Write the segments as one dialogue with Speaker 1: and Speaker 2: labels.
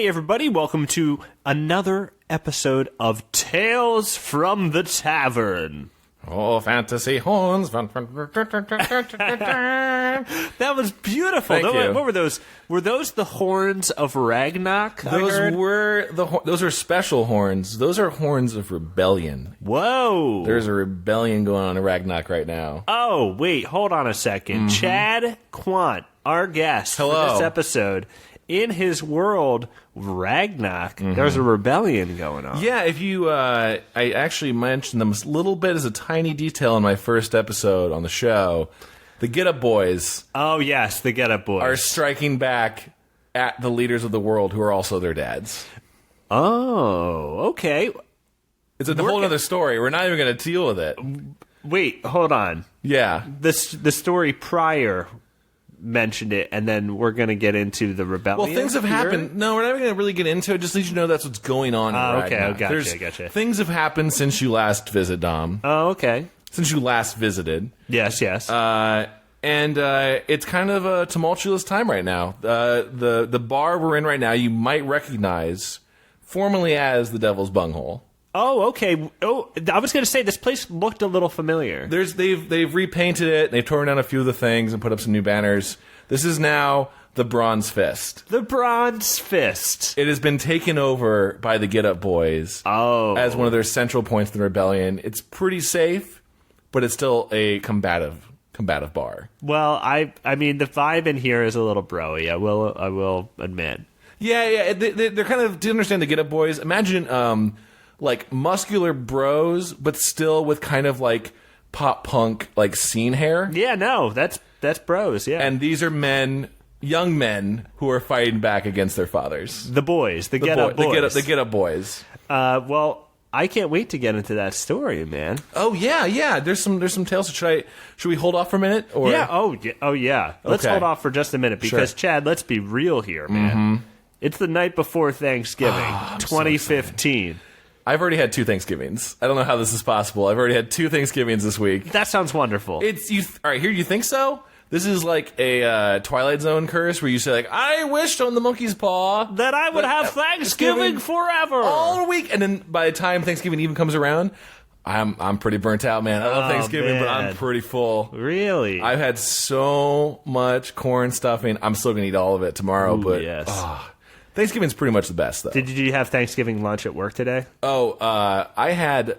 Speaker 1: Hey everybody, welcome to another episode of Tales from the Tavern.
Speaker 2: Oh, fantasy horns.
Speaker 1: That was beautiful.
Speaker 2: Thank you.
Speaker 1: What were those? Were those the horns of Ragnok?
Speaker 2: Those are special horns. Those are horns of rebellion.
Speaker 1: Whoa.
Speaker 2: There's a rebellion going on in Ragnok right now.
Speaker 1: Oh, wait, hold on a second. Chad Quandt, our guest for this episode, in his world, Ragnok, there's a rebellion going on.
Speaker 2: Yeah, if you, I actually mentioned them a little bit as a tiny detail in my first episode on the show. The Get Up Boys.
Speaker 1: Oh, yes, the Get Up Boys.
Speaker 2: Are striking back at the leaders of the world who are also their dads.
Speaker 1: Oh, okay.
Speaker 2: It's a whole other story. We're not even going to deal with it.
Speaker 1: Wait, hold on.
Speaker 2: Yeah.
Speaker 1: The story prior mentioned it, and then we're going to get into the rebellion.
Speaker 2: Well, things have happened. No, we're not going to really get into it. Just let you know that's what's going on in Ragnok.
Speaker 1: Okay, gotcha.
Speaker 2: Things have happened since you last visited, Dom.
Speaker 1: Oh, okay.
Speaker 2: Since you last visited.
Speaker 1: Yes.
Speaker 2: And it's kind of a tumultuous time right now. The bar we're in right now, you might recognize formerly as the Devil's Bunghole.
Speaker 1: Oh, okay. Oh, I was going to say this place looked a little familiar.
Speaker 2: They've repainted it. They've torn down a few of the things and put up some new banners. This is now the Bronze Fist.
Speaker 1: The Bronze Fist.
Speaker 2: It has been taken over by the Get Up Boys.
Speaker 1: Oh,
Speaker 2: as one of their central points in the rebellion. It's pretty safe, but it's still a combative bar.
Speaker 1: Well, I mean the vibe in here is a little broy. I will admit.
Speaker 2: Yeah. They're kind of, to understand the Get Up Boys, imagine like muscular bros, but still with kind of like pop punk like scene hair.
Speaker 1: Yeah, no, that's bros. Yeah,
Speaker 2: and these are young men who are fighting back against their fathers.
Speaker 1: The boys, the Get Up Boys,
Speaker 2: the Get Up Boys.
Speaker 1: Well, I can't wait to get into that story, man.
Speaker 2: Oh yeah. There's some tales. Should we hold off for a minute? Or?
Speaker 1: Yeah. Oh yeah. Let's hold off for just a minute because Chad, let's be real here, man. It's the night before Thanksgiving, 2015.
Speaker 2: So I've already had 2 Thanksgivings. I don't know how this is possible. I've already had 2 Thanksgivings this week.
Speaker 1: That sounds wonderful.
Speaker 2: All right, here, you think so? This is like a Twilight Zone curse where you say, like, I wished on the monkey's paw
Speaker 1: that I would have Thanksgiving forever.
Speaker 2: All week. And then by the time Thanksgiving even comes around, I'm pretty burnt out, man. I love Thanksgiving, but I'm pretty full.
Speaker 1: Really?
Speaker 2: I've had so much corn stuffing. I'm still going to eat all of it tomorrow.
Speaker 1: Ooh,
Speaker 2: but
Speaker 1: yes.
Speaker 2: Thanksgiving's pretty much the best, though.
Speaker 1: Did you have Thanksgiving lunch at work today?
Speaker 2: Oh, I had,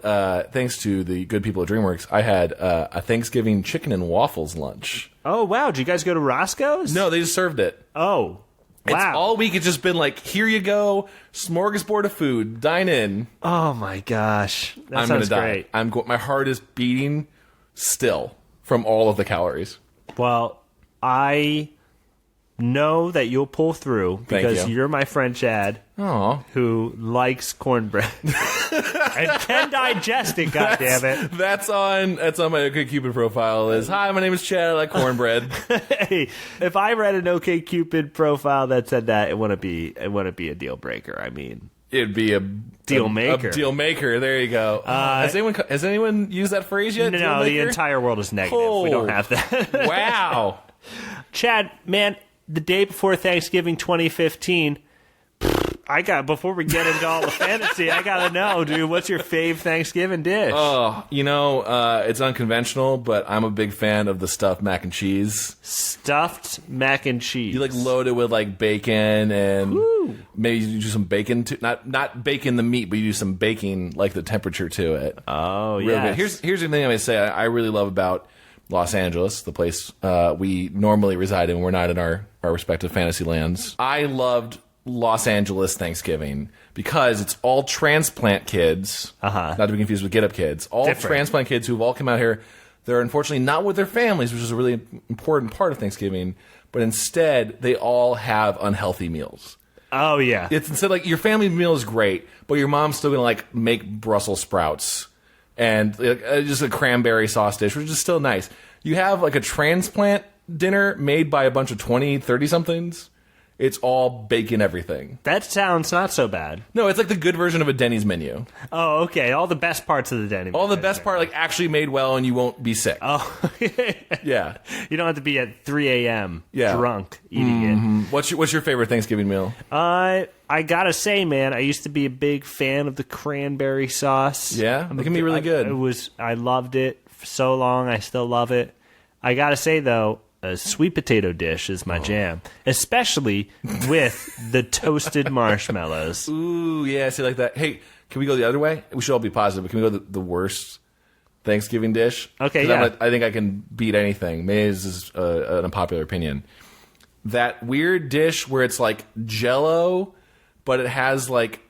Speaker 2: thanks to the good people at DreamWorks, I had a Thanksgiving chicken and waffles lunch.
Speaker 1: Oh, wow. Did you guys go to Roscoe's?
Speaker 2: No, they just served it.
Speaker 1: Oh, wow.
Speaker 2: All week it's just been like, here you go, smorgasbord of food, dine in.
Speaker 1: Oh, my gosh. That
Speaker 2: I'm
Speaker 1: sounds
Speaker 2: gonna die.
Speaker 1: great.
Speaker 2: My heart is beating still from all of the calories.
Speaker 1: Well, I know that you'll pull through because you're my friend Chad, who likes cornbread and can digest it. Goddammit!
Speaker 2: That's on my OkCupid profile. Is hi, my name is Chad. I like cornbread.
Speaker 1: Hey, if I read an OkCupid profile that said that, it wouldn't be a deal breaker. I mean,
Speaker 2: it'd be a
Speaker 1: deal maker.
Speaker 2: A deal maker. There you go. Has anyone used that phrase yet?
Speaker 1: No, the entire world is negative. We don't have that.
Speaker 2: Wow,
Speaker 1: Chad, man. The day before Thanksgiving 2015, before we get into all the fantasy, I gotta know, dude, what's your fave Thanksgiving dish?
Speaker 2: Oh, it's unconventional, but I'm a big fan of the stuffed mac and cheese.
Speaker 1: Stuffed mac and cheese.
Speaker 2: You load it with bacon and maybe you do some bacon too. Not bacon the meat, but you do some baking the temperature to it.
Speaker 1: Oh,
Speaker 2: yeah. Here's the thing I would say I really love about Los Angeles, the place we normally reside in. We're not in our respective fantasy lands. I loved Los Angeles Thanksgiving because it's all transplant kids, not to be confused with Get Up kids, all transplant kids who've all come out here. They're unfortunately not with their families, which is a really important part of Thanksgiving, but instead they all have unhealthy meals.
Speaker 1: Oh, yeah.
Speaker 2: It's instead your family meal is great, but your mom's still going to make Brussels sprouts and just a cranberry sauce dish, which is still nice. You have a transplant dinner made by a bunch of 20, 30-somethings, It's all bacon everything.
Speaker 1: That sounds not so bad.
Speaker 2: No, it's like the good version of a Denny's menu.
Speaker 1: Oh, okay. All the best parts of the Denny's menu.
Speaker 2: All the best part, like, actually made well and you won't be sick.
Speaker 1: Oh,
Speaker 2: yeah.
Speaker 1: You don't have to be at 3 a.m. drunk eating it.
Speaker 2: What's your favorite Thanksgiving meal?
Speaker 1: I gotta say, man, I used to be a big fan of the cranberry sauce.
Speaker 2: Yeah? It can be really good.
Speaker 1: I loved it for so long. I still love it. I gotta say, though, a sweet potato dish is my jam, especially with the toasted marshmallows.
Speaker 2: Ooh, yeah, see, like that. Hey, can we go the other way? We should all be positive, but can we go the worst Thanksgiving dish?
Speaker 1: Okay, yeah.
Speaker 2: I think I can beat anything. Maybe this is an unpopular opinion. That weird dish where it's like Jell-O, but it has like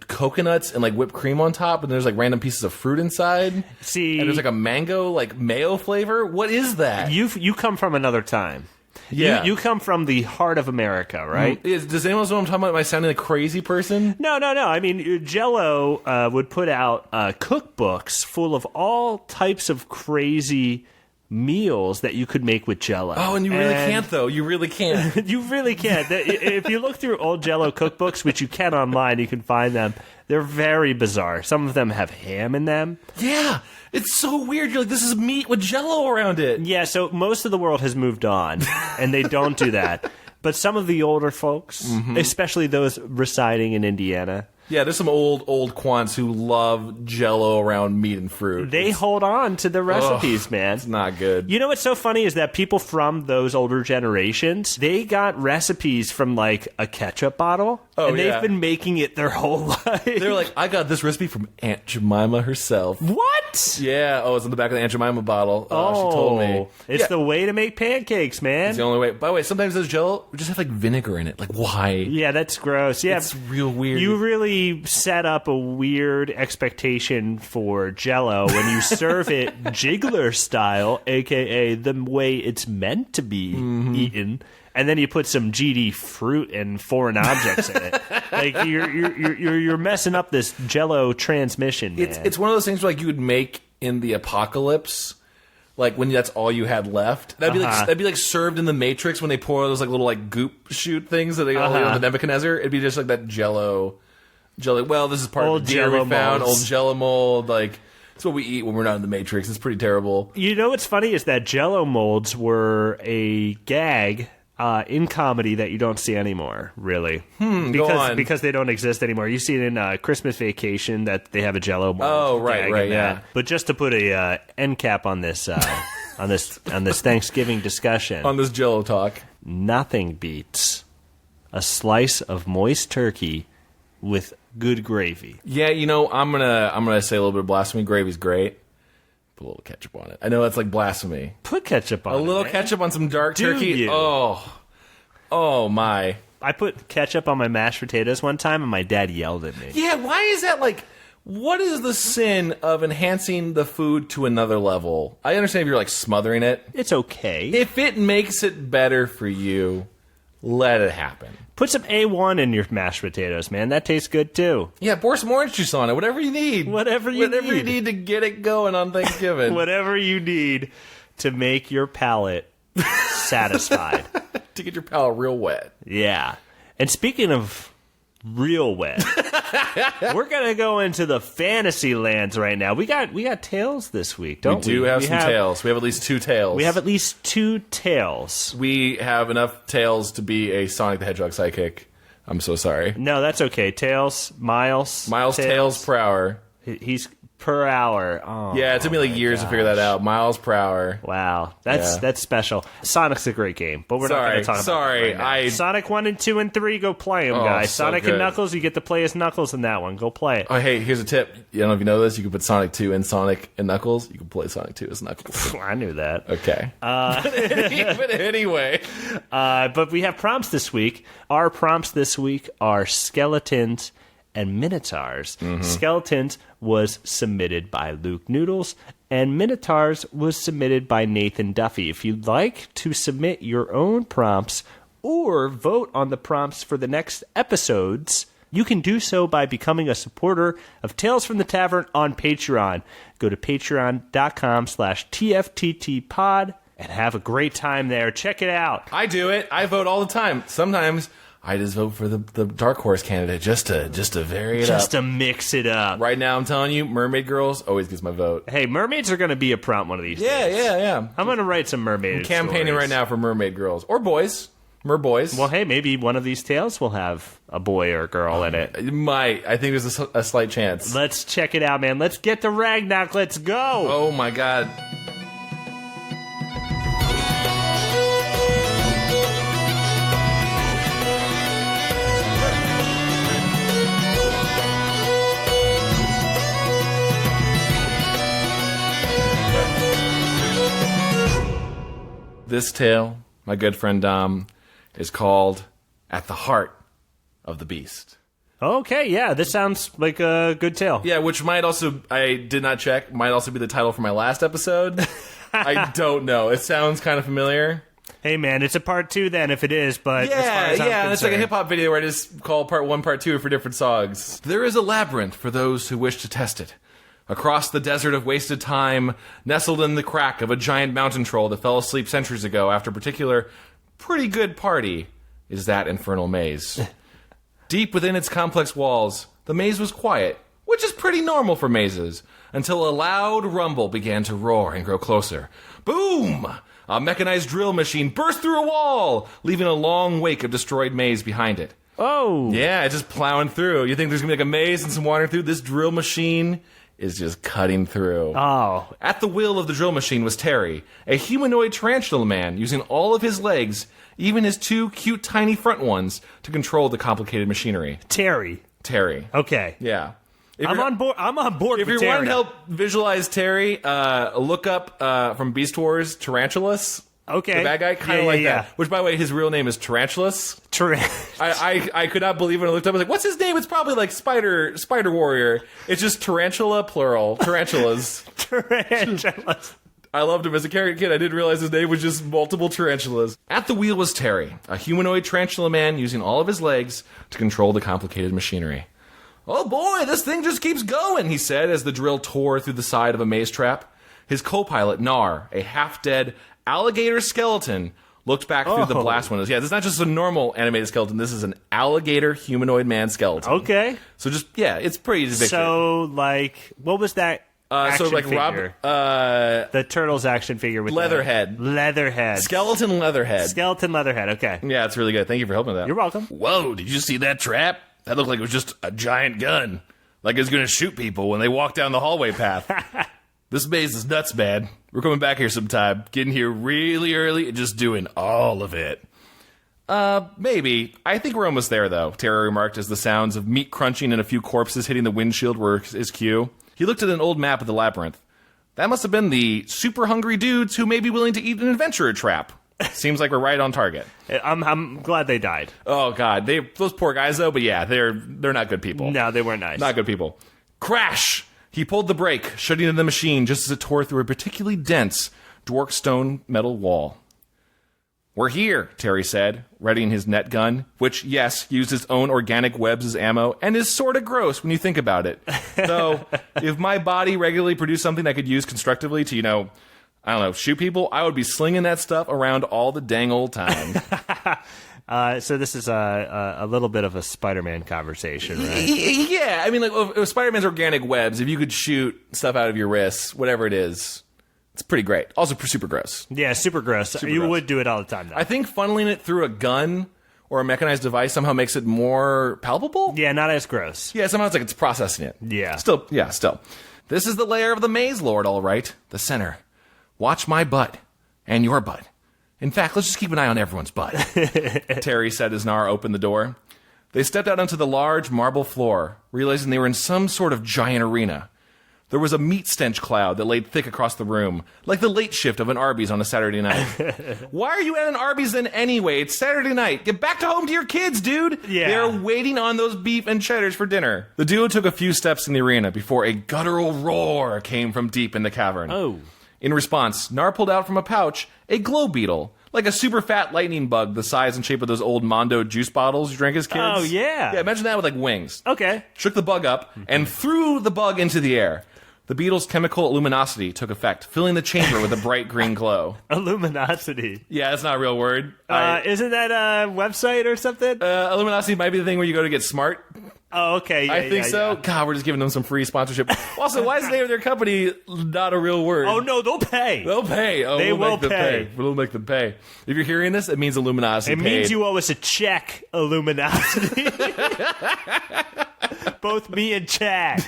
Speaker 2: coconuts and like whipped cream on top, and there's like random pieces of fruit inside.
Speaker 1: See,
Speaker 2: and there's like a mango like mayo flavor. What is that?
Speaker 1: You come from another time.
Speaker 2: Yeah,
Speaker 1: you come from the heart of America, right?
Speaker 2: Does anyone know what I'm talking about? Am I sounding like a crazy person?
Speaker 1: No. I mean, Jell-O would put out cookbooks full of all types of crazy meals that you could make with Jell-O.
Speaker 2: Oh, and you really can't, though. You really can't.
Speaker 1: You really can't. If you look through old Jell-O cookbooks, which you can online, you can find them. They're very bizarre. Some of them have ham in them.
Speaker 2: Yeah. It's so weird. You're like, this is meat with Jell-O around it.
Speaker 1: Yeah, so most of the world has moved on, and they don't do that. But some of the older folks, especially those residing in Indiana,
Speaker 2: yeah, there's some old Quants who love Jell-O around meat and fruit.
Speaker 1: They hold on to the recipes, man.
Speaker 2: It's not good.
Speaker 1: You know what's so funny is that people from those older generations, they got recipes from like a ketchup bottle, and they've been making it their whole life.
Speaker 2: They're like, I got this recipe from Aunt Jemima herself.
Speaker 1: What?
Speaker 2: Yeah. Oh, it's in the back of the Aunt Jemima bottle. Oh, she told me.
Speaker 1: It's the way to make pancakes, man.
Speaker 2: It's the only way. By the way, sometimes those Jell-O just have like vinegar in it. Like, why?
Speaker 1: Yeah, that's gross. Yeah,
Speaker 2: it's real weird.
Speaker 1: You really set up a weird expectation for Jell-O when you serve it jiggler style, a.k.a. the way it's meant to be eaten. And then you put some GD fruit and foreign objects in it. Like you're messing up this Jell-O transmission, man.
Speaker 2: It's one of those things where like you would make in the apocalypse, like when that's all you had left. That'd be like served in the Matrix when they pour those like little like goop shoot things that they all the Nebuchadnezzar. It'd be just like that Jell-O. Well, this is part
Speaker 1: old
Speaker 2: of the deer we found.
Speaker 1: molds.
Speaker 2: Old Jell-O mold, like. It's what we eat when we're not in the Matrix. It's pretty terrible.
Speaker 1: You know what's funny is that Jell-O molds were a gag in comedy that you don't see anymore, really.
Speaker 2: Go on.
Speaker 1: Because they don't exist anymore. You see it in Christmas Vacation that they have a Jell-O mold.
Speaker 2: Oh, right, yeah.
Speaker 1: But just to put a end cap on this on this Thanksgiving discussion,
Speaker 2: on this Jell-O talk,
Speaker 1: nothing beats a slice of moist turkey with good gravy.
Speaker 2: Yeah, you know, I'm gonna say a little bit of blasphemy. Gravy's great. Put a little ketchup on it. I know that's like blasphemy.
Speaker 1: Put ketchup on it.
Speaker 2: A little ketchup on some dark turkey.
Speaker 1: You?
Speaker 2: Oh my.
Speaker 1: I put ketchup on my mashed potatoes one time and my dad yelled at me.
Speaker 2: Yeah, why is that like what is the sin of enhancing the food to another level? I understand if you're like smothering it.
Speaker 1: It's okay.
Speaker 2: If it makes it better for you, let it happen.
Speaker 1: Put some A1 in your mashed potatoes, man. That tastes good, too.
Speaker 2: Yeah, pour some orange juice on it. Whatever you need.
Speaker 1: Whatever you
Speaker 2: need to get it going on Thanksgiving.
Speaker 1: Whatever you need to make your palate satisfied.
Speaker 2: To get your palate real wet.
Speaker 1: Yeah. And speaking of real wet, we're going to go into the fantasy lands right now. We got tales this week, don't we?
Speaker 2: We have some tales. We have at least 2 tales.
Speaker 1: We have at least 2 tales.
Speaker 2: We have enough tales to be a Sonic the Hedgehog sidekick. I'm so sorry.
Speaker 1: No, that's okay. Tails, Miles.
Speaker 2: Tails per hour.
Speaker 1: He's per hour. Oh,
Speaker 2: yeah, it took me like years to figure that out. Miles per hour.
Speaker 1: Wow, that's special. Sonic's a great game, but we're not going to talk about it right now. Sonic 1 and 2 and 3, go play them, guys.
Speaker 2: So
Speaker 1: Sonic
Speaker 2: good.
Speaker 1: and Knuckles, you get to play as Knuckles in that one. Go play it.
Speaker 2: Oh, hey, here's a tip. I don't know if you know this. You can put Sonic 2 in Sonic and Knuckles. You can play Sonic 2 as Knuckles.
Speaker 1: I knew that.
Speaker 2: Okay. But anyway.
Speaker 1: But we have prompts this week. Our prompts this week are skeletons and minotaurs. Skeletons was submitted by Luke Noodles, and Minotaurs was submitted by Nathan Duffy. If you'd like to submit your own prompts or vote on the prompts for the next episodes, you can do so by becoming a supporter of Tales from the Tavern on Patreon. Go to patreon.com/TFTTpod and have a great time there. Check it out.
Speaker 2: I do it. I vote all the time. Sometimes I just vote for the dark horse candidate just to vary it up.
Speaker 1: Just to mix it up.
Speaker 2: Right now, I'm telling you, Mermaid Girls always gets my vote.
Speaker 1: Hey, mermaids are going to be a prompt one of these days.
Speaker 2: Yeah.
Speaker 1: I'm going to write some mermaid
Speaker 2: campaigning
Speaker 1: stories
Speaker 2: right now for Mermaid Girls. Or boys. Merboys.
Speaker 1: Well, hey, maybe one of these tales will have a boy or a girl in it.
Speaker 2: It might. I think there's a slight chance.
Speaker 1: Let's check it out, man. Let's get to Ragnok. Let's go.
Speaker 2: Oh, my God. This tale, my good friend Dom, is called At the Heart of the Beast.
Speaker 1: Okay, yeah, this sounds like a good tale.
Speaker 2: Yeah, which might also, I did not check, might also be the title for my last episode. I don't know. It sounds kind of familiar.
Speaker 1: Hey, man, it's a part 2 then, if it is, but as far as I'm concerned,
Speaker 2: it's like a hip-hop video where I just call part 1, part 2 for different songs. There is a labyrinth for those who wish to test it. Across the desert of wasted time, nestled in the crack of a giant mountain troll that fell asleep centuries ago after a particular pretty good party, is that infernal maze. Deep within its complex walls, the maze was quiet, which is pretty normal for mazes, until a loud rumble began to roar and grow closer. Boom! A mechanized drill machine burst through a wall, leaving a long wake of destroyed maze behind it.
Speaker 1: Oh!
Speaker 2: Yeah, it's just plowing through. You think there's gonna be like a maze and some water through? This drill machine is just cutting through.
Speaker 1: Oh.
Speaker 2: At the wheel of the drill machine was Terry, a humanoid tarantula man using all of his legs, even his 2 cute tiny front ones, to control the complicated machinery.
Speaker 1: Terry. Okay.
Speaker 2: Yeah.
Speaker 1: I'm on board.
Speaker 2: If you're wanting to help visualize Terry, look up from Beast Wars Tarantulas.
Speaker 1: Okay.
Speaker 2: The bad guy, kind of that. Which, by the way, his real name is Tarantulas. I could not believe when I looked up. I was like, what's his name? It's probably like Spider Warrior. It's just Tarantula, plural. Tarantulas.
Speaker 1: Tarantulas.
Speaker 2: I loved him as a kid. I didn't realize his name was just multiple tarantulas. At the wheel was Terry, a humanoid tarantula man using all of his legs to control the complicated machinery. Oh boy, this thing just keeps going, he said as the drill tore through the side of a maze trap. His co-pilot, Nar, a half-dead alligator skeleton, looked back through the blast windows. Yeah, this is not just a normal animated skeleton. This is an alligator humanoid man skeleton.
Speaker 1: Okay.
Speaker 2: So just, yeah, it's pretty depicted.
Speaker 1: So, like, what was that action figure? The Turtles action figure with
Speaker 2: Leatherhead. Skeleton Leatherhead.
Speaker 1: Okay.
Speaker 2: Yeah, it's really good. Thank you for helping with that.
Speaker 1: You're welcome.
Speaker 2: Whoa, did you see that trap? That looked like it was just a giant gun. Like it was going to shoot people when they walk down the hallway path. This maze is nuts, man. We're coming back here sometime. Getting here really early and just doing all of it. Maybe. I think we're almost there, though, Terry remarked as the sounds of meat crunching and a few corpses hitting the windshield were his cue. He looked at an old map of the labyrinth. That must have been the super hungry dudes who may be willing to eat an adventurer trap. Seems like we're right on target.
Speaker 1: I'm glad they died.
Speaker 2: Oh, God. Those poor guys, though, but yeah, they're not good people.
Speaker 1: No, they weren't nice.
Speaker 2: Not good people. Crash! He pulled the brake, shutting in the machine just as it tore through a particularly dense dwarf stone metal wall. We're here, Terry said, readying his net gun, which, yes, used its own organic webs as ammo, and is sort of gross when you think about it. Though, if my body regularly produced something I could use constructively to, shoot people, I would be slinging that stuff around all the dang old time.
Speaker 1: So this is a little bit of a Spider-Man conversation, right?
Speaker 2: Yeah, I mean, like, if Spider-Man's organic webs, if you could shoot stuff out of your wrists, whatever it is, it's pretty great. Also super gross.
Speaker 1: Yeah, super gross. You would do it all the time, though.
Speaker 2: I think funneling it through a gun or a mechanized device somehow makes it more palpable?
Speaker 1: Yeah, not as gross.
Speaker 2: Yeah, somehow it's like it's processing it.
Speaker 1: Yeah.
Speaker 2: Still. This is the lair of the Maze Lord, all right. The center. Watch my butt. And your butt. In fact, let's just keep an eye on everyone's butt. Terry said as Nar opened the door. They stepped out onto the large marble floor, realizing they were in some sort of giant arena. There was a meat stench cloud that laid thick across the room, like the late shift of an Arby's on a Saturday night. Why are you at an Arby's then anyway? It's Saturday night. Get back to home to your kids, dude.
Speaker 1: Yeah.
Speaker 2: They're waiting on those beef and cheddars for dinner. The duo took a few steps in the arena before a guttural roar came from deep in the cavern.
Speaker 1: Oh.
Speaker 2: In response, Nar pulled out from a pouch a glow beetle, like a super fat lightning bug the size and shape of those old Mondo juice bottles you drank as kids.
Speaker 1: Oh, yeah.
Speaker 2: Yeah, imagine that with like wings.
Speaker 1: Okay.
Speaker 2: Shook the bug up and threw the bug into the air. The beetle's chemical luminosity took effect, filling the chamber with a bright green glow.
Speaker 1: Illuminosity.
Speaker 2: Yeah, that's not a real word.
Speaker 1: Isn't that a website or something?
Speaker 2: Illuminosity might be the thing where you go to get smart.
Speaker 1: Oh, okay. Yeah,
Speaker 2: I think so. Yeah. God, we're just giving them some free sponsorship. Also, why is the name of their company not a real word?
Speaker 1: Oh, no, they'll pay.
Speaker 2: They'll pay. Oh,
Speaker 1: they will pay.
Speaker 2: We'll make them pay. If you're hearing this, it means Illuminosity
Speaker 1: It means you owe us a check, Illuminosity. Both me and Chad.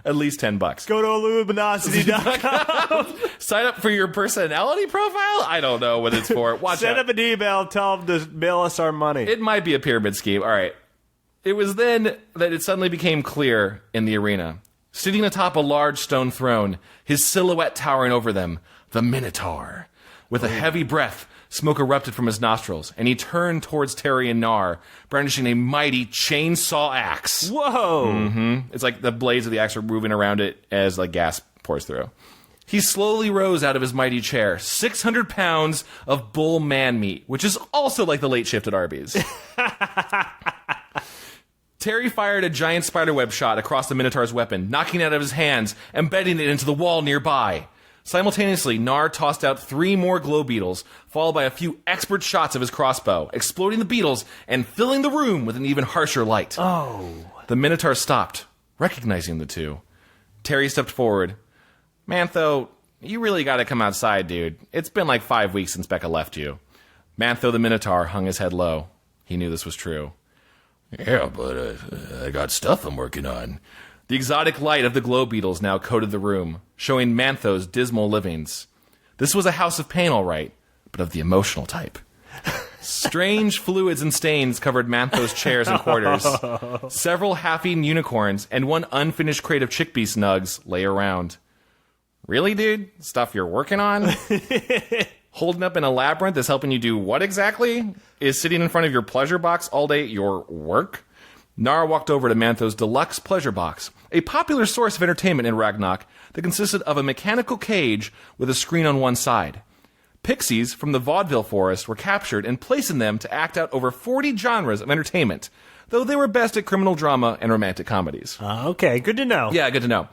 Speaker 2: At least $10.
Speaker 1: Go to Illuminosity.com.
Speaker 2: Sign up for your personality profile? I don't know what it's for. Watch
Speaker 1: Send
Speaker 2: out.
Speaker 1: up an email, tell them to mail us our money.
Speaker 2: It might be a pyramid scheme. All right. It was then that it suddenly became clear in the arena. Sitting atop a large stone throne, his silhouette towering over them, the Minotaur. With a heavy breath, smoke erupted from his nostrils, and he turned towards Terry and Nar, brandishing a mighty chainsaw axe.
Speaker 1: Whoa!
Speaker 2: Mm-hmm. It's like the blades of the axe are moving around it as like gas pours through. He slowly rose out of his mighty chair, 600 pounds of bull man meat, which is also like the late shift at Arby's. Terry fired a giant spiderweb shot across the Minotaur's weapon, knocking it out of his hands, embedding it into the wall nearby. Simultaneously, Nar tossed out 3 more glow beetles, followed by a few expert shots of his crossbow, exploding the beetles and filling the room with an even harsher light.
Speaker 1: Oh.
Speaker 2: The Minotaur stopped, recognizing the two. Terry stepped forward. Mantho, you really gotta come outside, dude. It's been like 5 weeks since Becca left you. Mantho the Minotaur hung his head low. He knew this was true. Yeah, but I got stuff I'm working on. The exotic light of the glow beetles now coated the room, showing Mantho's dismal livings. This was a house of pain, all right, but of the emotional type. Strange fluids and stains covered Mantho's chairs and quarters. Several half-eaten unicorns and one unfinished crate of chickpea snugs lay around. Really, dude? Stuff you're working on? Holding up in a labyrinth is helping you do what exactly? Is sitting in front of your pleasure box all day your work? Nar walked over to Mantho's deluxe pleasure box, a popular source of entertainment in Ragnok that consisted of a mechanical cage with a screen on one side. Pixies from the vaudeville forest were captured and placed in them to act out over 40 genres of entertainment, though they were best at criminal drama and romantic comedies.
Speaker 1: Okay, good to know.
Speaker 2: Yeah, good to know.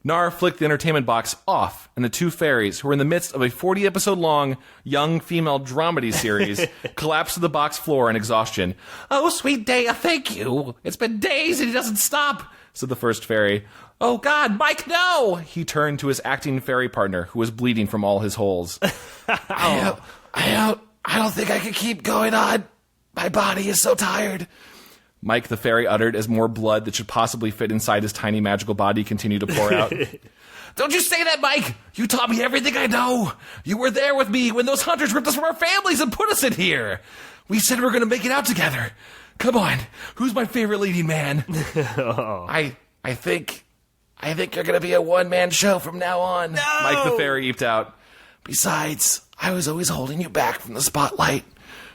Speaker 2: Nar flicked the entertainment box off, and the 2 fairies, who were in the midst of a 40-episode-long young female dramedy series, collapsed to the box floor in exhaustion. Oh, sweet Dea, thank you. It's been days and he doesn't stop, said the first fairy. Oh, God, Mike, no! He turned to his acting fairy partner, who was bleeding from all his holes. I don't think I can keep going on. My body is so tired. Mike the fairy uttered as more blood that should possibly fit inside his tiny magical body continued to pour out. Don't you say that, Mike! You taught me everything I know! You were there with me when those hunters ripped us from our families and put us in here! We said we were going to make it out together! Come on, who's my favorite leading man? I think you're going to be a one-man show from now on. No! Mike the fairy eeped out. Besides, I was always holding you back from the spotlight.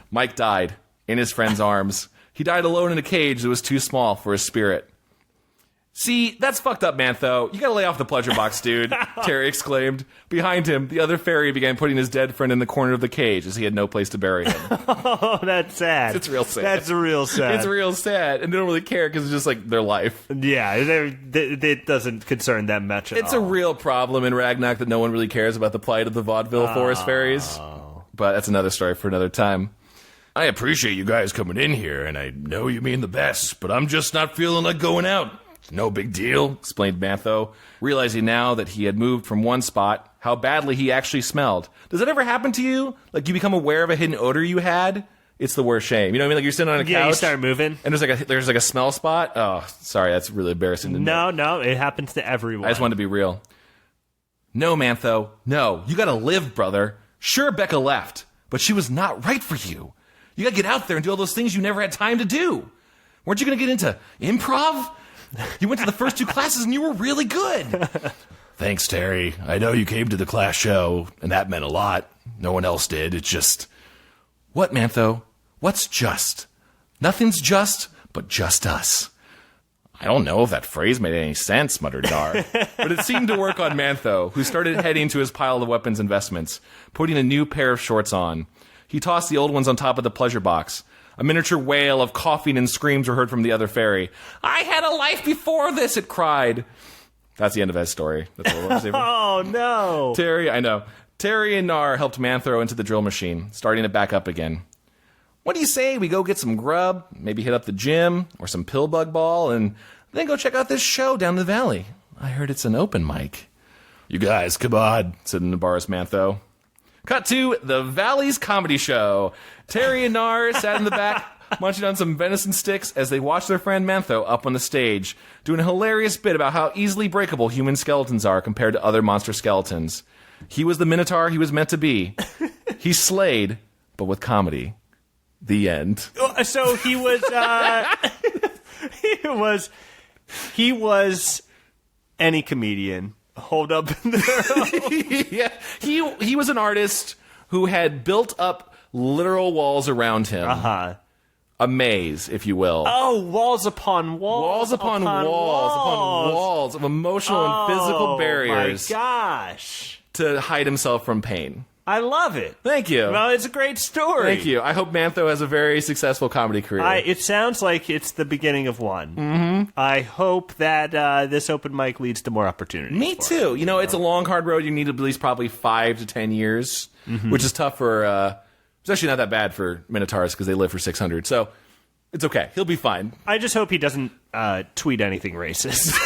Speaker 2: Mike died in his friend's arms. He died alone in a cage that was too small for his spirit. See, that's fucked up, Mantho. You gotta lay off the pleasure box, dude, Terry exclaimed. Behind him, the other fairy began putting his dead friend in the corner of the cage as he had no place to bury him.
Speaker 1: Oh, that's sad.
Speaker 2: It's real sad.
Speaker 1: That's real sad.
Speaker 2: It's real sad, and they don't really care because it's just like their life.
Speaker 1: Yeah, it doesn't concern them much at all.
Speaker 2: It's a real problem in Ragnok that no one really cares about the plight of the vaudeville forest fairies. But that's another story for another time. I appreciate you guys coming in here, and I know you mean the best, but I'm just not feeling like going out. It's no big deal, explained Mantho, realizing now that he had moved from one spot, how badly he actually smelled. Does that ever happen to you? Like you become aware of a hidden odor you had? It's the worst shame. You know what I mean? Like you're sitting on a couch.
Speaker 1: Yeah, you start moving.
Speaker 2: And there's like a smell spot. Oh, sorry, that's really embarrassing to know.
Speaker 1: No, it happens to everyone.
Speaker 2: I just wanted to be real. No, Mantho, no. You gotta live, brother. Sure, Becca left, but she was not right for you. You gotta get out there and do all those things you never had time to do. Weren't you gonna get into improv? You went to the first 2 classes and you were really good. Thanks, Terry. I know you came to the class show, and that meant a lot. No one else did. It's just... What, Mantho? What's just? Nothing's just, but just us. I don't know if that phrase made any sense, muttered Nar. But it seemed to work on Mantho, who started heading to his pile of weapons investments, putting a new pair of shorts on. He tossed the old ones on top of the pleasure box. A miniature wail of coughing and screams were heard from the other fairy. I had a life before this, it cried. That's the end of his story. That's what we'll
Speaker 1: Oh, no.
Speaker 2: I know. Terry and Nar helped Manthro into the drill machine, starting it back up again. What do you say we go get some grub, maybe hit up the gym, or some pillbug ball, and then go check out this show down the valley? I heard it's an open mic. You guys, come on, said Nabarus Mantho. Cut to the Valley's comedy show. Terry and Nar sat in the back, munching on some venison sticks as they watched their friend Mantho up on the stage, doing a hilarious bit about how easily breakable human skeletons are compared to other monster skeletons. He was the minotaur he was meant to be. He slayed, but with comedy. The end.
Speaker 1: So he was, he was any comedian. Hold up in the
Speaker 2: Yeah, he was an artist who had built up literal walls around him.
Speaker 1: Uh-huh.
Speaker 2: A maze, if you will.
Speaker 1: Oh, walls upon walls.
Speaker 2: Walls upon walls of emotional and physical barriers.
Speaker 1: Oh, my gosh.
Speaker 2: To hide himself from pain.
Speaker 1: I love it.
Speaker 2: Thank you.
Speaker 1: Well, it's a great story.
Speaker 2: Thank you. I hope Mantho has a very successful comedy career.
Speaker 1: It sounds like it's the beginning of one.
Speaker 2: Mm-hmm.
Speaker 1: I hope that this open mic leads to more opportunities.
Speaker 2: Me too. It's a long, hard road. You need at least probably 5 to 10 years, which is tough for... it's actually not that bad for minotaurs because they live for 600. So it's okay. He'll be fine.
Speaker 1: I just hope he doesn't tweet anything racist.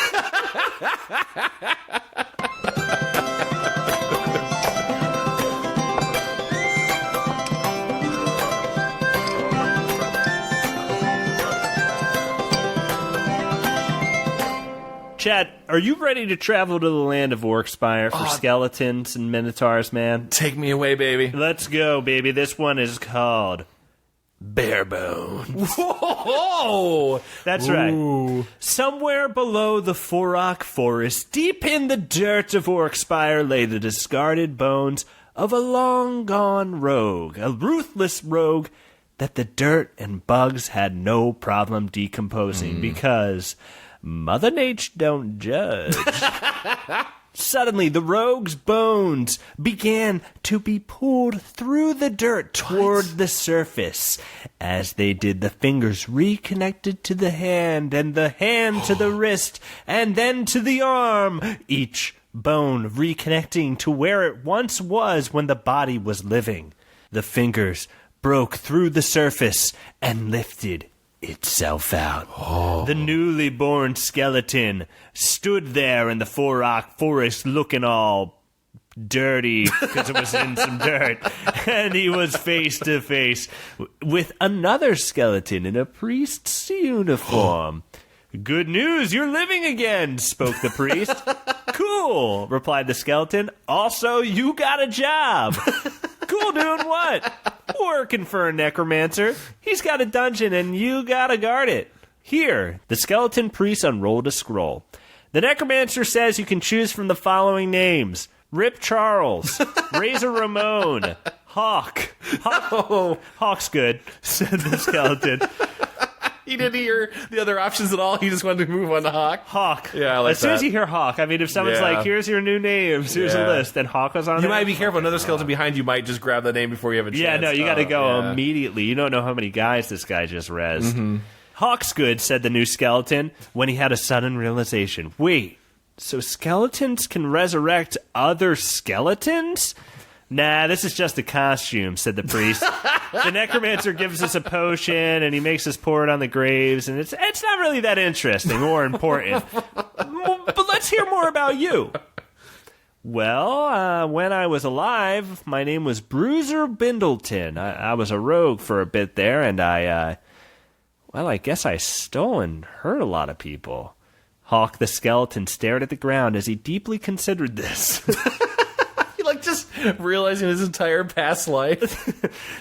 Speaker 1: Chad, are you ready to travel to the land of Orkspire for skeletons and minotaurs, man?
Speaker 2: Take me away, baby.
Speaker 1: Let's go, baby. This one is called Bare Bones.
Speaker 2: Whoa!
Speaker 1: That's right. Somewhere below the Forrock Forest, deep in the dirt of Orkspire, lay the discarded bones of a long-gone rogue, a ruthless rogue that the dirt and bugs had no problem decomposing because... Mother Nature don't judge. Suddenly, the rogue's bones began to be pulled through the dirt toward the surface. As they did, the fingers reconnected to the hand, and the hand to the wrist, and then to the arm, each bone reconnecting to where it once was when the body was living. The fingers broke through the surface and lifted itself out. The newly born skeleton stood there in the Forrock Forest looking all dirty because it was in some dirt, and he was face to face with another skeleton in a priest's uniform. Good news, you're living again, spoke the priest. Cool, replied the skeleton. Also, you got a job. Cool, doing what? Working for a necromancer. He's got a dungeon and you gotta guard it. Here, the skeleton priest unrolled a scroll. The necromancer says you can choose from the following names: Rip Charles, Razor Ramon, Hawk. Hawk's good, said the skeleton.
Speaker 2: He didn't hear the other options at all. He just wanted to move on to Hawk.
Speaker 1: Hawk.
Speaker 2: Yeah, I like that.
Speaker 1: As soon as you hear Hawk, I mean, if someone's like, here's your new names, here's a list, then Hawk was on
Speaker 2: You
Speaker 1: there.
Speaker 2: might be careful. Another skeleton behind you might just grab the name before you have a chance.
Speaker 1: Yeah, no, you got to go immediately. You don't know how many guys this guy just rezzed. Hawk's good, said the new skeleton, when he had a sudden realization. Wait, so skeletons can resurrect other skeletons? Nah, this is just a costume, said the priest. The necromancer gives us a potion, and he makes us pour it on the graves, and it's not really that interesting or important. But let's hear more about you. Well, when I was alive, my name was Bruiser Bindleton. I was a rogue for a bit there, and I guess I stole and hurt a lot of people. Hawk the skeleton stared at the ground as he deeply considered this.
Speaker 2: Just realizing his entire past life.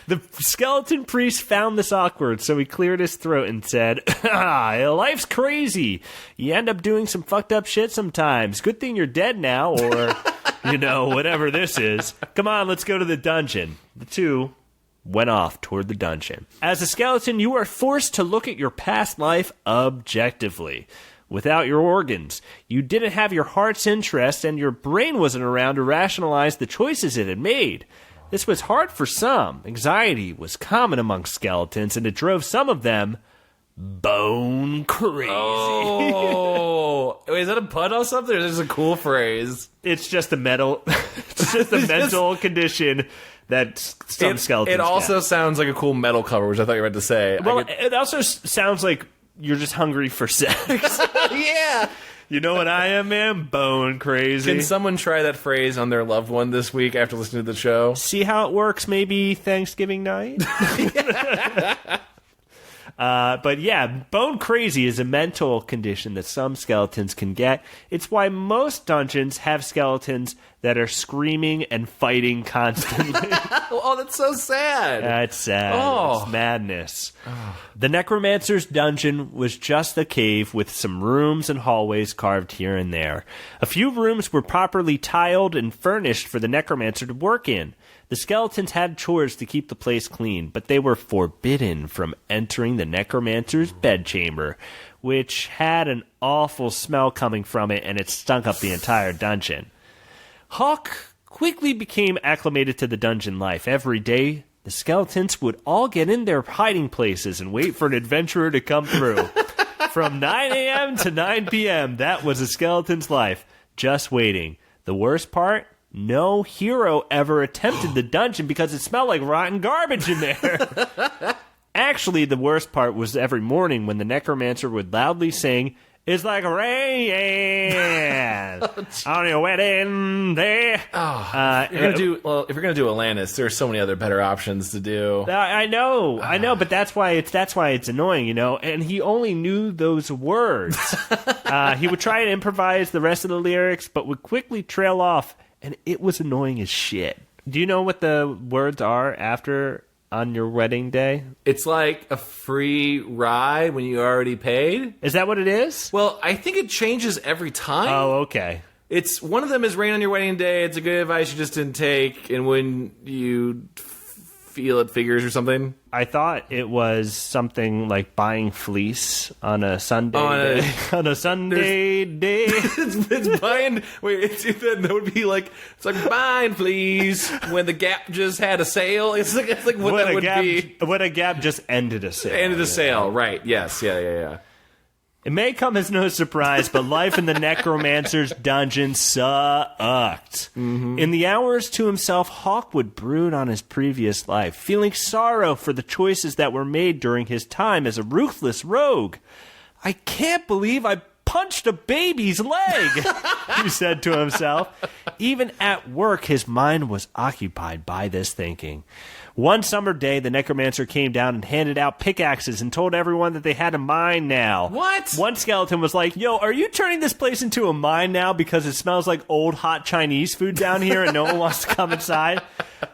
Speaker 1: The skeleton priest found this awkward, so he cleared his throat and said, life's crazy. You end up doing some fucked up shit sometimes. Good thing you're dead now, or, whatever this is. Come on, let's go to the dungeon. The two went off toward the dungeon. As a skeleton, you are forced to look at your past life objectively. Without your organs, you didn't have your heart's interest, and your brain wasn't around to rationalize the choices it had made. This was hard for some. Anxiety was common among skeletons, and it drove some of them bone crazy.
Speaker 2: Oh, wait, is that a pun on something, or is this a cool phrase?
Speaker 1: It's just a mental condition that some skeletons
Speaker 2: It also
Speaker 1: get.
Speaker 2: sounds like a cool metal cover, which I thought you were about to say.
Speaker 1: Well, it also sounds like you're just hungry for sex.
Speaker 2: Yeah.
Speaker 1: You know what I am, man? Bone crazy.
Speaker 2: Can someone try that phrase on their loved one this week after listening to the show?
Speaker 1: See how it works maybe Thanksgiving night? But yeah, bone crazy is a mental condition that some skeletons can get. It's why most dungeons have skeletons that are screaming and fighting constantly.
Speaker 2: Oh, that's so sad.
Speaker 1: That's sad.
Speaker 2: Oh.
Speaker 1: It's madness. Oh. The Necromancer's dungeon was just a cave with some rooms and hallways carved here and there. A few rooms were properly tiled and furnished for the Necromancer to work in. The skeletons had chores to keep the place clean, but they were forbidden from entering the Necromancer's bedchamber, which had an awful smell coming from it, and it stunk up the entire dungeon. Hawk quickly became acclimated to the dungeon life. Every day, the skeletons would all get in their hiding places and wait for an adventurer to come through. From 9 a.m. to 9 p.m., that was a skeleton's life, just waiting. The worst part? No hero ever attempted the dungeon because it smelled like rotten garbage in there. Actually, the worst part was every morning when the Necromancer would loudly sing, "It's like rain on your wedding day."
Speaker 2: If you're gonna do Atlantis, there are so many other better options to do.
Speaker 1: I know, but that's why it's annoying, you know. And he only knew those words. He would try to improvise the rest of the lyrics, but would quickly trail off. And it was annoying as shit. Do you know what the words are after "on your wedding day"?
Speaker 2: It's like a free ride when you already paid.
Speaker 1: Is that what it is?
Speaker 2: Well, I think it changes every time.
Speaker 1: Oh, okay.
Speaker 2: It's one of them is "rain on your wedding day." It's a good advice you just didn't take, and when you feel it figures or something.
Speaker 1: I thought it was something like buying fleece on a Sunday day. On a Sunday day.
Speaker 2: It's buying. Wait, that would be like it's like buying fleece when the Gap just had a sale. It's like what that would be.
Speaker 1: When a Gap just ended a sale.
Speaker 2: Ended a sale, right? Yes, yeah.
Speaker 1: It may come as no surprise, but life in the Necromancer's dungeon sucked. Mm-hmm. In the hours to himself, Hawk would brood on his previous life, feeling sorrow for the choices that were made during his time as a ruthless rogue. "I can't believe I punched a baby's leg," he said to himself. Even at work, his mind was occupied by this thinking. One summer day, the Necromancer came down and handed out pickaxes and told everyone that they had a mine now.
Speaker 2: What?
Speaker 1: One skeleton was like, "Yo, are you turning this place into a mine now because it smells like old hot Chinese food down here and no one wants to come inside?"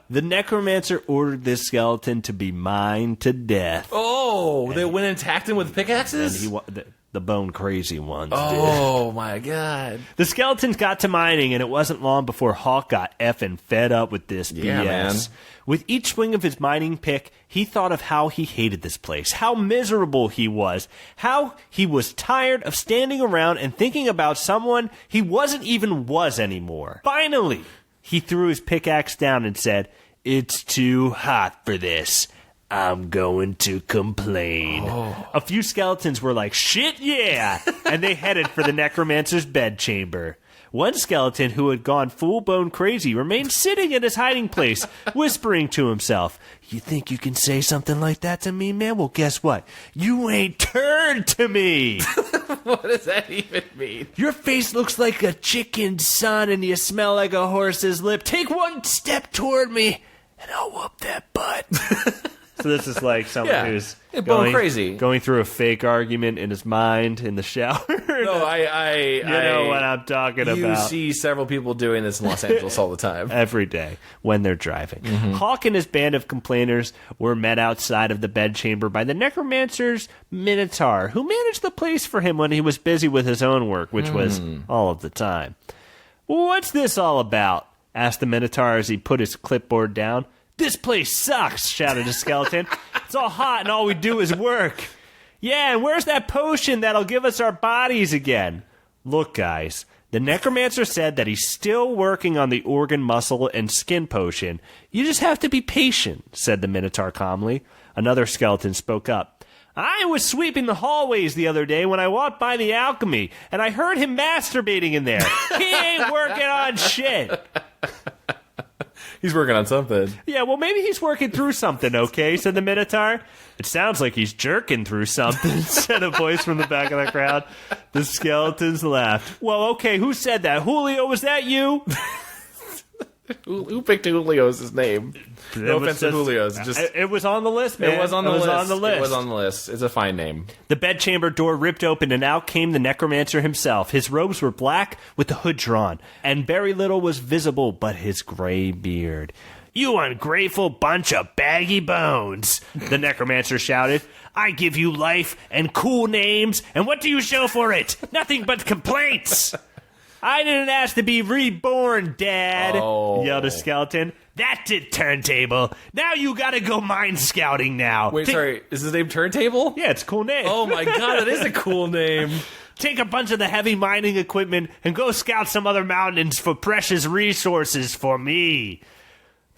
Speaker 1: The Necromancer ordered this skeleton to be mined to death.
Speaker 2: Oh, they went and attacked him with pickaxes?
Speaker 1: And the bone crazy ones did.
Speaker 2: Oh, my God.
Speaker 1: The skeletons got to mining, and it wasn't long before Hawk got effing fed up with this BS.
Speaker 2: Man.
Speaker 1: With each swing of his mining pick, he thought of how he hated this place, how miserable he was, how he was tired of standing around and thinking about someone he wasn't even was anymore. Finally, he threw his pickaxe down and said, "It's too hot for this. I'm going to complain." Oh. A few skeletons were like, "Shit, yeah!" and they headed for the Necromancer's bedchamber. One skeleton, who had gone full-bone crazy, remained sitting in his hiding place, whispering to himself, "You think you can say something like that to me, man? Well, guess what? You ain't turned to me!"
Speaker 2: What does that even mean?
Speaker 1: "Your face looks like a chicken's son, and you smell like a horse's lip. Take one step toward me, and I'll whoop that butt." So this is like someone who's going through a fake argument in his mind in the shower.
Speaker 2: No,
Speaker 1: you know what I'm talking about.
Speaker 2: You see several people doing this in Los Angeles all the time.
Speaker 1: Every day when they're driving. Mm-hmm. Hawk and his band of complainers were met outside of the bedchamber by the Necromancer's Minotaur, who managed the place for him when he was busy with his own work, which was all of the time. "What's this all about?" asked the Minotaur as he put his clipboard down. "This place sucks," shouted a skeleton. "It's all hot and all we do is work." "Yeah, and where's that potion that'll give us our bodies again?" "Look, guys, the Necromancer said that he's still working on the organ, muscle, and skin potion. You just have to be patient," said the Minotaur calmly. Another skeleton spoke up. I was sweeping the hallways the other day when I walked by the alchemy, and I heard him masturbating in there. He ain't working on shit.
Speaker 2: He's working on something.
Speaker 1: Yeah, well, maybe he's working through something, okay, said the Minotaur. It sounds like he's jerking through something, said a voice from the back of the crowd. The skeletons laughed. Well, okay, who said that? Julio, was that you?
Speaker 2: Who picked Julio as his name? No offense to Julio.
Speaker 1: It was on the list, man.
Speaker 2: It was on the list. It's a fine name.
Speaker 1: The bedchamber door ripped open, and out came the necromancer himself. His robes were black, with the hood drawn, and very little was visible but his gray beard. You ungrateful bunch of baggy bones, the necromancer shouted. I give you life and cool names, and what do you show for it? Nothing but complaints. I didn't ask to be reborn, Dad, yelled a skeleton. That's it, Turntable. Now you gotta go mine scouting now.
Speaker 2: Wait, sorry, is his name Turntable?
Speaker 1: Yeah, it's a cool name.
Speaker 2: Oh my god, it is a cool name.
Speaker 1: Take a bunch of the heavy mining equipment and go scout some other mountains for precious resources for me.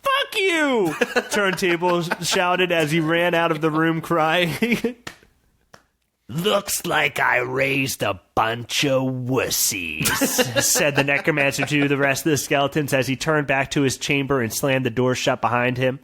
Speaker 1: Fuck you, Turntable shouted as he ran out of the room crying. Looks like I raised a bunch of wussies, said the necromancer to the rest of the skeletons as he turned back to his chamber and slammed the door shut behind him.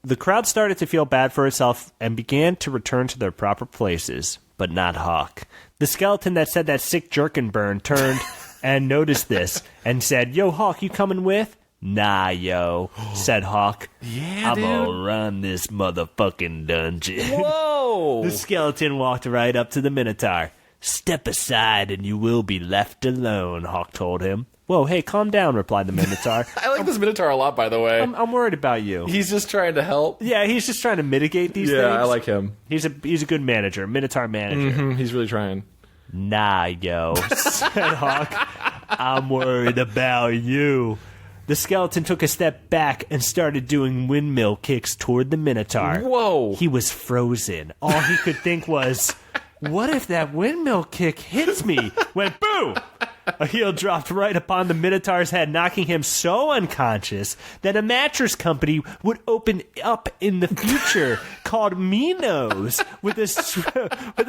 Speaker 1: The crowd started to feel bad for itself and began to return to their proper places, but not Hawk. The skeleton that said that sick jerkin burn turned and noticed this and said, Yo, Hawk, you coming with? Nah, yo, said Hawk.
Speaker 2: Yeah,
Speaker 1: I'm gonna run this motherfucking dungeon.
Speaker 2: Whoa!
Speaker 1: The skeleton walked right up to the Minotaur. Step aside and you will be left alone, Hawk told him. Whoa, hey, calm down, replied the Minotaur.
Speaker 2: I like this Minotaur a lot, by the way.
Speaker 1: I'm worried about you.
Speaker 2: He's just trying to help.
Speaker 1: Yeah, he's just trying to mitigate these things.
Speaker 2: Yeah, I like him.
Speaker 1: He's a good manager, Minotaur manager.
Speaker 2: Mm-hmm, he's really trying.
Speaker 1: Nah, yo, said Hawk. I'm worried about you. The skeleton took a step back and started doing windmill kicks toward the Minotaur.
Speaker 2: Whoa!
Speaker 1: He was frozen. All he could think was, what if that windmill kick hits me? Went boom! A heel dropped right upon the Minotaur's head, knocking him so unconscious that a mattress company would open up in the future called Minos with a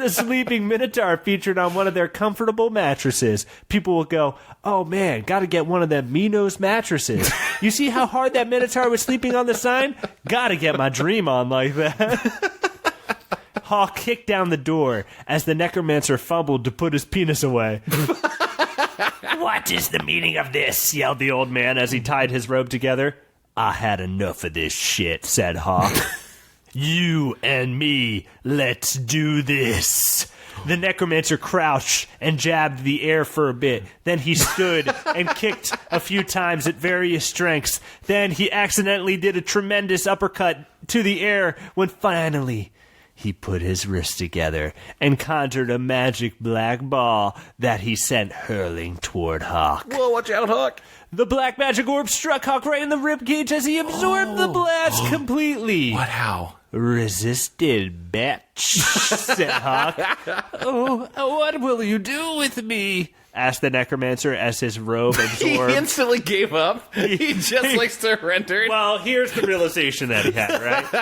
Speaker 1: sleeping Minotaur featured on one of their comfortable mattresses. People will go, oh man, gotta get one of them Minos mattresses. You see how hard that Minotaur was sleeping on the sign? Gotta get my dream on like that. Hawk kicked down the door as the necromancer fumbled to put his penis away. What is the meaning of this? Yelled the old man as he tied his robe together. I had enough of this shit, said Hawk. You and me, let's do this. The necromancer crouched and jabbed the air for a bit. Then he stood and kicked a few times at various strengths. Then he accidentally did a tremendous uppercut to the air when finally he put his wrists together and conjured a magic black ball that he sent hurling toward Hawk.
Speaker 2: Whoa, watch out, Hawk!
Speaker 1: The black magic orb struck Hawk right in the ribcage as he absorbed the blast completely.
Speaker 2: What, how?
Speaker 1: Resisted, bitch, said Hawk. Oh, what will you do with me? Asked the necromancer as his robe absorbed.
Speaker 2: He instantly gave up. He just surrendered.
Speaker 1: Well, here's the realization that he had,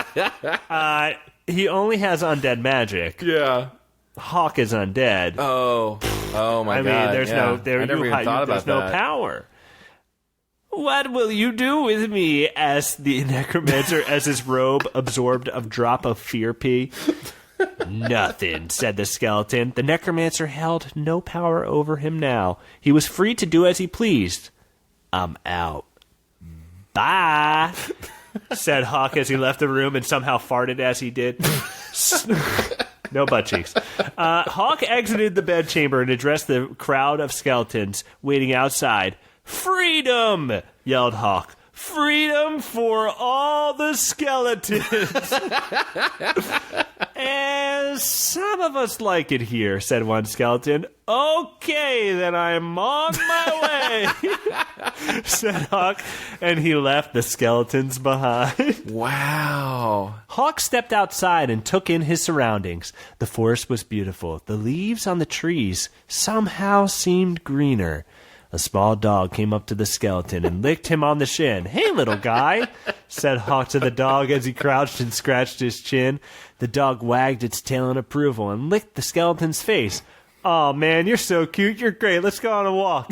Speaker 1: right? He only has undead magic.
Speaker 2: Yeah.
Speaker 1: Hawk is undead.
Speaker 2: Oh my god.
Speaker 1: I mean, there's
Speaker 2: there's
Speaker 1: no power. What will you do with me? Asked the necromancer as his robe absorbed a drop of fear pee. Nothing, said the skeleton. The necromancer held no power over him now. He was free to do as he pleased. I'm out. Bye. Said Hawk as he left the room and somehow farted as he did. No butt cheeks. Hawk exited the bedchamber and addressed the crowd of skeletons waiting outside. Freedom! Yelled Hawk. Freedom for all the skeletons. And some of us like it here, said one skeleton. Okay, then I'm on my way, said Hawk, and he left the skeletons behind.
Speaker 2: Wow.
Speaker 1: Hawk stepped outside and took in his surroundings. The forest was beautiful. The leaves on the trees somehow seemed greener. A small dog came up to the skeleton and licked him on the shin. "Hey, little guy," said Hawk to the dog as he crouched and scratched his chin. The dog wagged its tail in approval and licked the skeleton's face. "Oh, man, you're so cute. You're great. Let's go on a walk."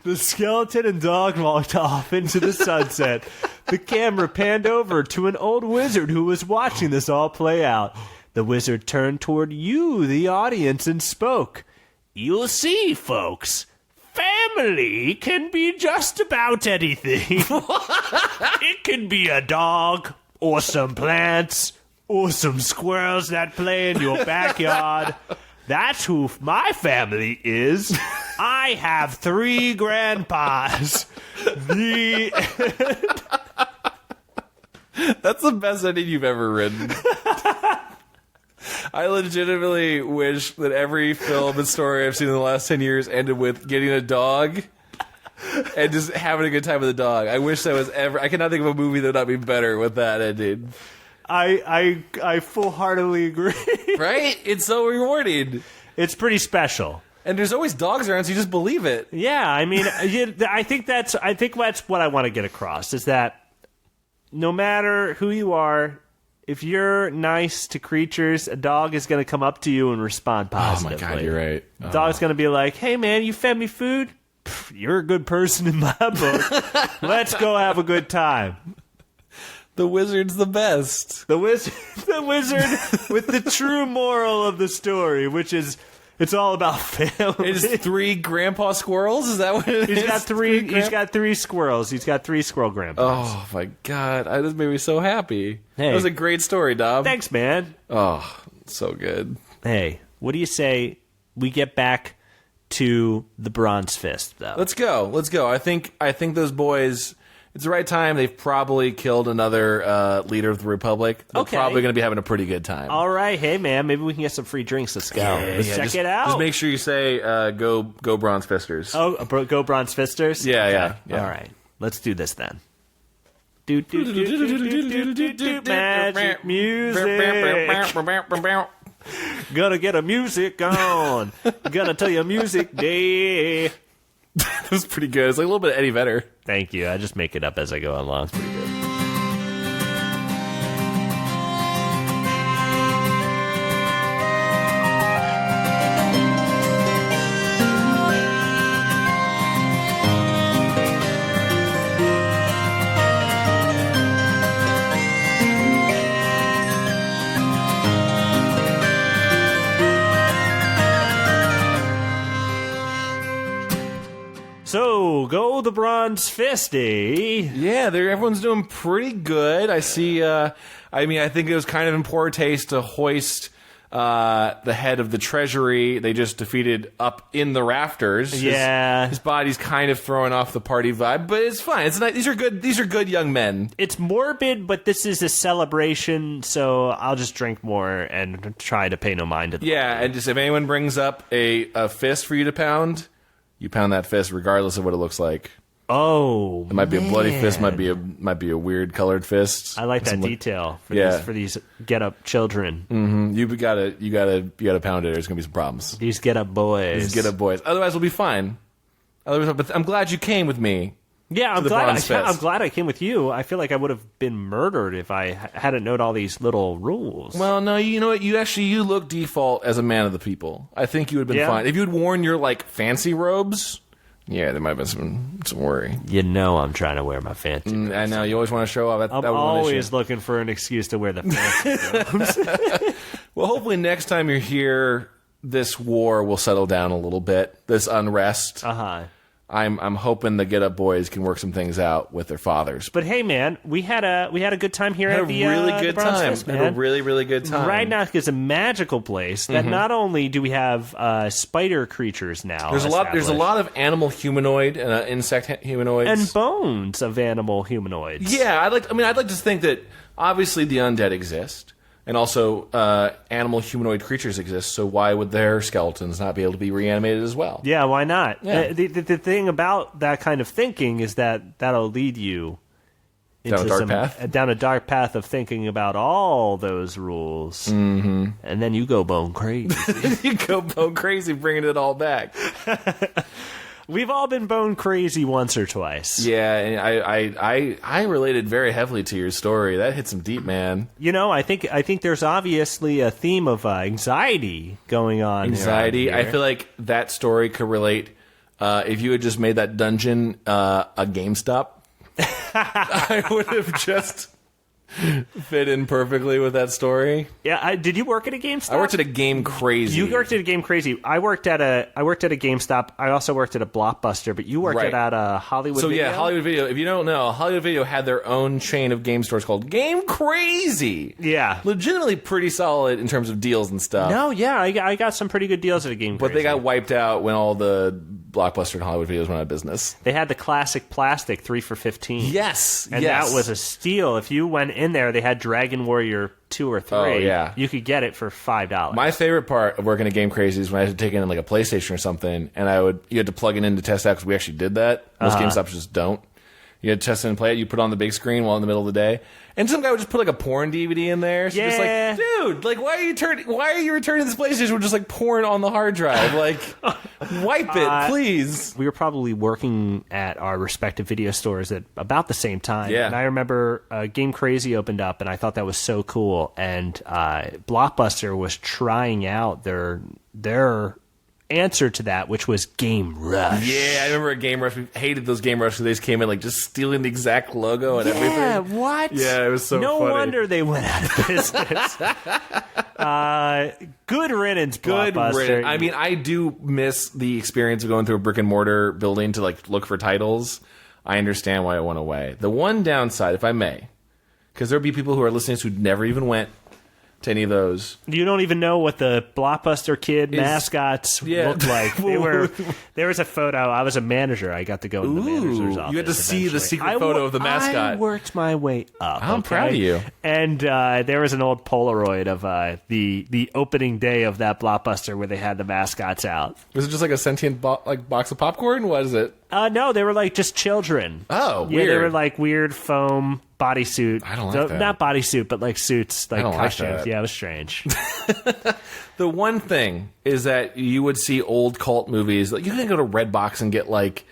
Speaker 1: The skeleton and dog walked off into the sunset. The camera panned over to an old wizard who was watching this all play out. The wizard turned toward you, the audience, and spoke. "You'll see, folks. Family can be just about anything. It can be a dog, or some plants, or some squirrels that play in your backyard. That's who my family is. I have 3 grandpas."
Speaker 2: That's the best ending you've ever written. I legitimately wish that every film and story I've seen in the last 10 years ended with getting a dog and just having a good time with the dog. I wish that was ever... I cannot think of a movie that would not be better with that ending.
Speaker 1: I full-heartedly agree.
Speaker 2: Right? It's so rewarding.
Speaker 1: It's pretty special.
Speaker 2: And there's always dogs around, so you just believe it.
Speaker 1: Yeah, I mean, I think that's what I want to get across, is that no matter who you are, if you're nice to creatures, a dog is going to come up to you and respond positively.
Speaker 2: Oh my God, you're right.
Speaker 1: The dog's going to be like, "Hey man, you fed me food? Pff, you're a good person in my book. Let's go have a good time."
Speaker 2: The wizard's the best.
Speaker 1: The wizard with the true moral of the story, which is, it's all about family.
Speaker 2: It is 3 grandpa squirrels? Is that what it is?
Speaker 1: He's got 3 squirrels. He's got 3 squirrel grandpas.
Speaker 2: Oh my God. This made me so happy.
Speaker 1: Hey.
Speaker 2: That was a great story, Dom.
Speaker 1: Thanks, man.
Speaker 2: Oh, so good.
Speaker 1: Hey, what do you say we get back to the Bronze Fist, though?
Speaker 2: Let's go. I think those boys... It's the right time. They've probably killed another leader of the Republic. They're probably going to be having a pretty good time.
Speaker 1: All right. Hey, man, maybe we can get some free drinks. Let's go. Let's check it out.
Speaker 2: Just make sure you say, go Bronze Fisters.
Speaker 1: Oh, go Bronze Fisters?
Speaker 2: Yeah,
Speaker 1: okay.
Speaker 2: yeah.
Speaker 1: All right. Let's do this then. Magic music. Gonna get a music on. Gonna tell you music day.
Speaker 2: That was pretty good. It's like a little bit of Eddie Vedder.
Speaker 1: Thank you. I just make it up as I go along. It's pretty good. So, go the Bronze Fist, eh?
Speaker 2: Yeah, everyone's doing pretty good. I see, I think it was kind of in poor taste to hoist the head of the Treasury. They just defeated up in the rafters.
Speaker 1: Yeah.
Speaker 2: His body's kind of throwing off the party vibe, but it's fine. It's nice. These are good young men.
Speaker 1: It's morbid, but this is a celebration, so I'll just drink more and try to pay no mind to them.
Speaker 2: Yeah, and just if anyone brings up a fist for you to pound... You pound that fist regardless of what it looks like.
Speaker 1: Oh,
Speaker 2: it might be a bloody fist, might be a weird colored fist.
Speaker 1: I like that detail for these get up children.
Speaker 2: Mm-hmm. You gotta pound it. There's gonna be some problems.
Speaker 1: These get up boys.
Speaker 2: Otherwise, we'll be fine. But I'm glad you came with me.
Speaker 1: Yeah, I'm glad I came with you. I feel like I would have been murdered if I hadn't known all these little rules.
Speaker 2: Well, no, you know what? You look default as a man of the people. I think you would have been fine. If you had worn your, fancy robes, yeah, there might have been some worry.
Speaker 1: You know I'm trying to wear my fancy robes.
Speaker 2: I know. You always want to show off.
Speaker 1: I'm always looking for an excuse to wear the fancy robes.
Speaker 2: Well, hopefully next time you're here, this war will settle down a little bit. This unrest.
Speaker 1: Uh-huh.
Speaker 2: I'm hoping the Get Up Boys can work some things out with their fathers.
Speaker 1: But hey, man, we had a good time here at the
Speaker 2: really good
Speaker 1: the Bronze
Speaker 2: time.
Speaker 1: Fist, man.
Speaker 2: Had a really, really good time.
Speaker 1: Ragnok is a magical place that not only do we have spider creatures now.
Speaker 2: There's a lot of animal humanoid and insect humanoids
Speaker 1: and bones of animal humanoids.
Speaker 2: Yeah, I'd like to think that obviously the undead exist. And also, animal humanoid creatures exist, so why would their skeletons not be able to be reanimated as well?
Speaker 1: Yeah, why not?
Speaker 2: Yeah.
Speaker 1: The thing about that kind of thinking is that that'll lead you
Speaker 2: down a dark path?
Speaker 1: Down a dark path of thinking about all those rules. Mm-hmm. And then you go bone crazy.
Speaker 2: You go bone crazy bringing it all back.
Speaker 1: We've all been bone crazy once or twice.
Speaker 2: Yeah, and I related very heavily to your story. That hit some deep, man.
Speaker 1: I think there's obviously a theme of anxiety going on.
Speaker 2: Anxiety.
Speaker 1: Here.
Speaker 2: I feel like that story could relate if you had just made that dungeon a GameStop. I would have just fit in perfectly with that story.
Speaker 1: Yeah, did you work at a GameStop?
Speaker 2: I worked at a Game Crazy.
Speaker 1: You worked at a Game Crazy. I worked at a GameStop. I also worked at a Blockbuster, but you worked at a Hollywood Video.
Speaker 2: So yeah, Hollywood Video. If you don't know, Hollywood Video had their own chain of game stores called Game Crazy.
Speaker 1: Yeah.
Speaker 2: Legitimately pretty solid in terms of deals and stuff.
Speaker 1: No, yeah, I got some pretty good deals at a Game Crazy.
Speaker 2: But they got wiped out when all the Blockbuster and Hollywood Videos went out of business.
Speaker 1: They had the classic plastic 3 for $15.
Speaker 2: Yes,
Speaker 1: and that was a steal. If you went in there, they had Dragon Warrior 2 or 3.
Speaker 2: Oh, yeah.
Speaker 1: You could get it for $5.
Speaker 2: My favorite part of working at Game Crazy is when I had to take in like a PlayStation or something, and you had to plug it in to test out because we actually did that. Most GameStops just don't. You had to test it and play it. You put it on the big screen while in the middle of the day. And some guy would just put like a porn DVD in there. So just like, dude, like why are you returning this PlayStation with just like porn on the hard drive? Like, wipe it, please.
Speaker 1: We were probably working at our respective video stores at about the same time.
Speaker 2: Yeah.
Speaker 1: And I remember Game Crazy opened up, and I thought that was so cool. And Blockbuster was trying out their answer to that, which was Game Rush.
Speaker 2: Yeah, I remember at Game Rush. We hated those Game Rush because they just came in like just stealing the exact logo and everything.
Speaker 1: Yeah, what?
Speaker 2: Yeah, it was so funny.
Speaker 1: No wonder they went out of business. Good riddance, Blockbuster. Good riddance.
Speaker 2: I mean, I do miss the experience of going through a brick and mortar building to like look for titles. I understand why it went away. The one downside, if I may, because there'll be people who are listening who never even went to any of those.
Speaker 1: You don't even know what the Blockbuster Kid mascots looked like. There was a photo. I was a manager. I got to go in the manager's office.
Speaker 2: You had to see the secret photo of the mascot.
Speaker 1: I worked my way up.
Speaker 2: I'm proud of you.
Speaker 1: And there was an old Polaroid of the opening day of that Blockbuster where they had the mascots out.
Speaker 2: Was it just like a sentient box of popcorn? What is it?
Speaker 1: No, they were like just children.
Speaker 2: Oh,
Speaker 1: yeah,
Speaker 2: weird.
Speaker 1: They were like weird foam bodysuit.
Speaker 2: I don't like that.
Speaker 1: Not bodysuit, but like suits, like costumes.
Speaker 2: Like that.
Speaker 1: Yeah, it was strange.
Speaker 2: The one thing is that you would see old cult movies. Like you can go to Redbox and get like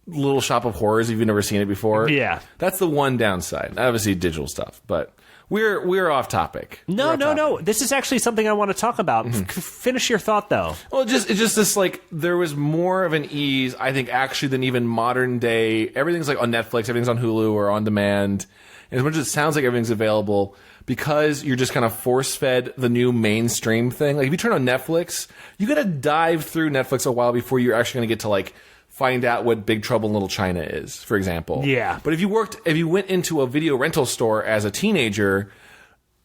Speaker 2: Little Shop of Horrors if you've never seen it before.
Speaker 1: Yeah,
Speaker 2: that's the one downside. Obviously, digital stuff, but. We're off topic.
Speaker 1: No. This is actually something I want to talk about. Mm-hmm. Finish your thought, though.
Speaker 2: Well, it's just this, like, there was more of an ease, I think, actually, than even modern day. Everything's, like, on Netflix. Everything's on Hulu or on demand. And as much as it sounds like everything's available, because you're just kind of force-fed the new mainstream thing. Like, if you turn on Netflix, you got to dive through Netflix a while before you're actually going to get to, like, find out what Big Trouble in Little China is, for example.
Speaker 1: Yeah.
Speaker 2: But if you went into a video rental store as a teenager,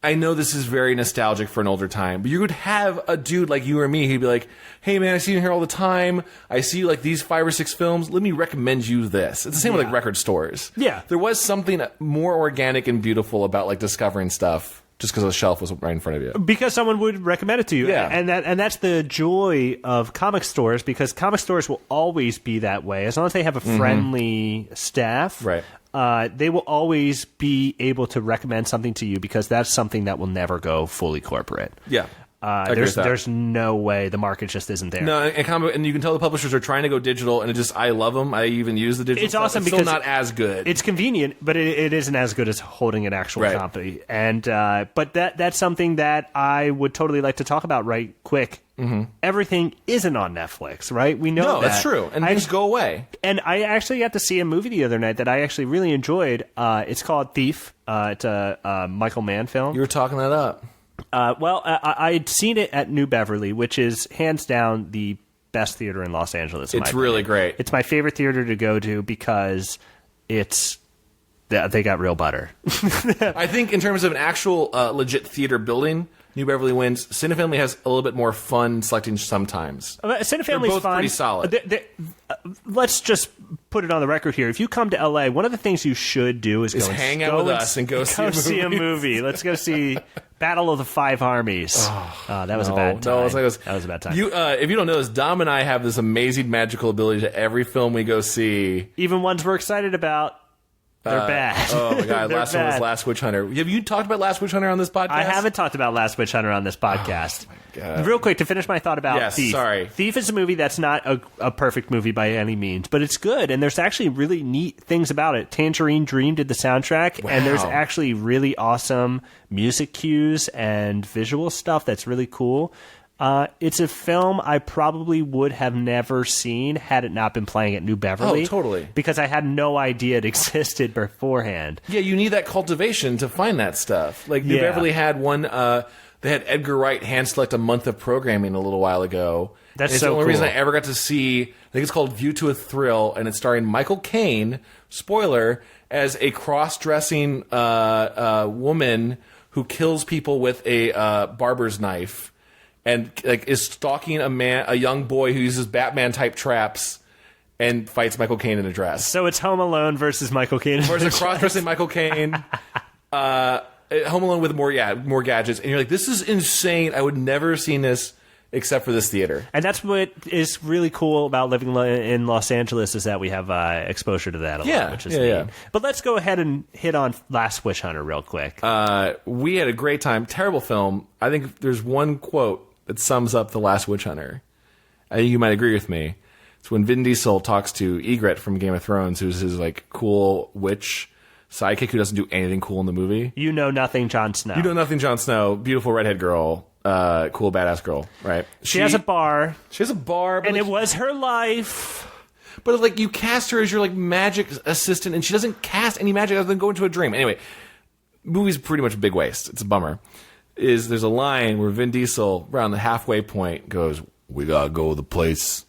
Speaker 2: I know this is very nostalgic for an older time, but you would have a dude like you or me who'd be like, hey man, I see you here all the time. I see like these 5 or 6 films. Let me recommend you this. It's the same with like record stores.
Speaker 1: Yeah.
Speaker 2: There was something more organic and beautiful about like discovering stuff just because the shelf was right in front of you.
Speaker 1: Because someone would recommend it to you.
Speaker 2: Yeah.
Speaker 1: And that's the joy of comic stores, because comic stores will always be that way. As long as they have a friendly staff,
Speaker 2: right.
Speaker 1: They will always be able to recommend something to you, because that's something that will never go fully corporate.
Speaker 2: Yeah.
Speaker 1: There's no way. The market just isn't there.
Speaker 2: No, and you can tell the publishers are trying to go digital, and I love them. I even use the digital.
Speaker 1: It's
Speaker 2: stuff.
Speaker 1: awesome
Speaker 2: It's
Speaker 1: because
Speaker 2: still not as good.
Speaker 1: It's convenient, but it isn't as good as holding an actual copy. And but that's something that I would totally like to talk about right quick. Mm-hmm. Everything isn't on Netflix, right? We know
Speaker 2: that's true, and things go away.
Speaker 1: And I actually got to see a movie the other night that I actually really enjoyed. It's called Thief. It's a Michael Mann film.
Speaker 2: You were talking that up.
Speaker 1: I'd seen it at New Beverly, which is hands down the best theater in Los Angeles.
Speaker 2: It's really great.
Speaker 1: It's my favorite theater to go to because they got real butter.
Speaker 2: I think in terms of an actual legit theater building, New Beverly wins. Cinefamily has a little bit more fun selecting sometimes.
Speaker 1: Cinefamily's
Speaker 2: They're both
Speaker 1: fun.
Speaker 2: Pretty solid.
Speaker 1: Let's just put it on the record here. If you come to LA, one of the things you should do is go
Speaker 2: hang out with us and go see a movie.
Speaker 1: Let's go see Battle of the Five Armies. That was a bad time. That was a bad time.
Speaker 2: If you don't know this, Dom and I have this amazing magical ability to every film we go see.
Speaker 1: Even ones we're excited about. They're bad.
Speaker 2: Oh my god, last one was
Speaker 1: bad.
Speaker 2: Last Witch Hunter. Have you talked about Last Witch Hunter on this podcast?
Speaker 1: I haven't talked about Last Witch Hunter on this podcast.
Speaker 2: Oh my god.
Speaker 1: Real quick, to finish my thought about Thief.
Speaker 2: Sorry.
Speaker 1: Thief is a movie that's not a perfect movie by any means, but it's good, and there's actually really neat things about it. Tangerine Dream did the soundtrack, and there's actually really awesome music cues and visual stuff that's really cool. It's a film I probably would have never seen had it not been playing at New Beverly.
Speaker 2: Oh, totally.
Speaker 1: Because I had no idea it existed beforehand.
Speaker 2: Yeah, you need that cultivation to find that stuff. Like New Beverly had one. They had Edgar Wright hand select a month of programming a little while ago.
Speaker 1: That's
Speaker 2: it's
Speaker 1: so
Speaker 2: the only
Speaker 1: cool.
Speaker 2: reason I ever got to see. I think it's called View to a Thrill, and it's starring Michael Caine. Spoiler: as a cross-dressing woman who kills people with a barber's knife. And like is stalking a young boy who uses Batman type traps, and fights Michael Caine in a dress.
Speaker 1: So it's Home Alone versus Michael Caine.
Speaker 2: Versus cross-dressing Michael Caine. Home Alone with more gadgets, and you're like, this is insane. I would never have seen this except for this theater.
Speaker 1: And that's what is really cool about living in Los Angeles is that we have exposure to that a lot, which is neat. Yeah. But let's go ahead and hit on Last Witch Hunter real quick.
Speaker 2: We had a great time. Terrible film. I think there's one quote that sums up The Last Witch Hunter. I think you might agree with me. It's when Vin Diesel talks to Ygritte from Game of Thrones, who's his like cool witch sidekick who doesn't do anything cool in the movie.
Speaker 1: You know nothing, Jon Snow.
Speaker 2: You know nothing, Jon Snow. Beautiful redhead girl. Cool badass girl, right?
Speaker 1: She has a bar.
Speaker 2: She has a bar. But
Speaker 1: and it was her life.
Speaker 2: But like you cast her as your like magic assistant, and she doesn't cast any magic other than go into a dream. Anyway, movie's pretty much a big waste. It's a bummer. There's a line where Vin Diesel, around the halfway point, goes, "We gotta go to the place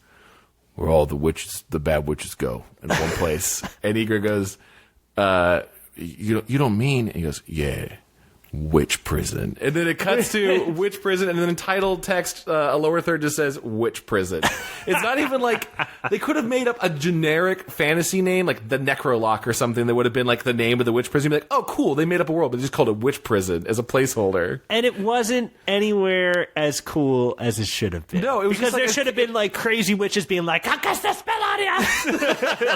Speaker 2: where all the bad witches go in one place." And Ygritte goes, you don't mean? And he goes, "Yeah, witch prison." And then it cuts to witch prison, and then the title text, a lower third just says witch prison. It's not even like they could have made up a generic fantasy name like the Necrolock or something that would have been like the name of the witch prison. You'd be like, oh cool, they made up a world, but they just called it witch prison as a placeholder.
Speaker 1: And it wasn't anywhere as cool as it should have been.
Speaker 2: No, it was
Speaker 1: because
Speaker 2: just like
Speaker 1: there should have been like crazy witches being like, "I cast a spell on you,"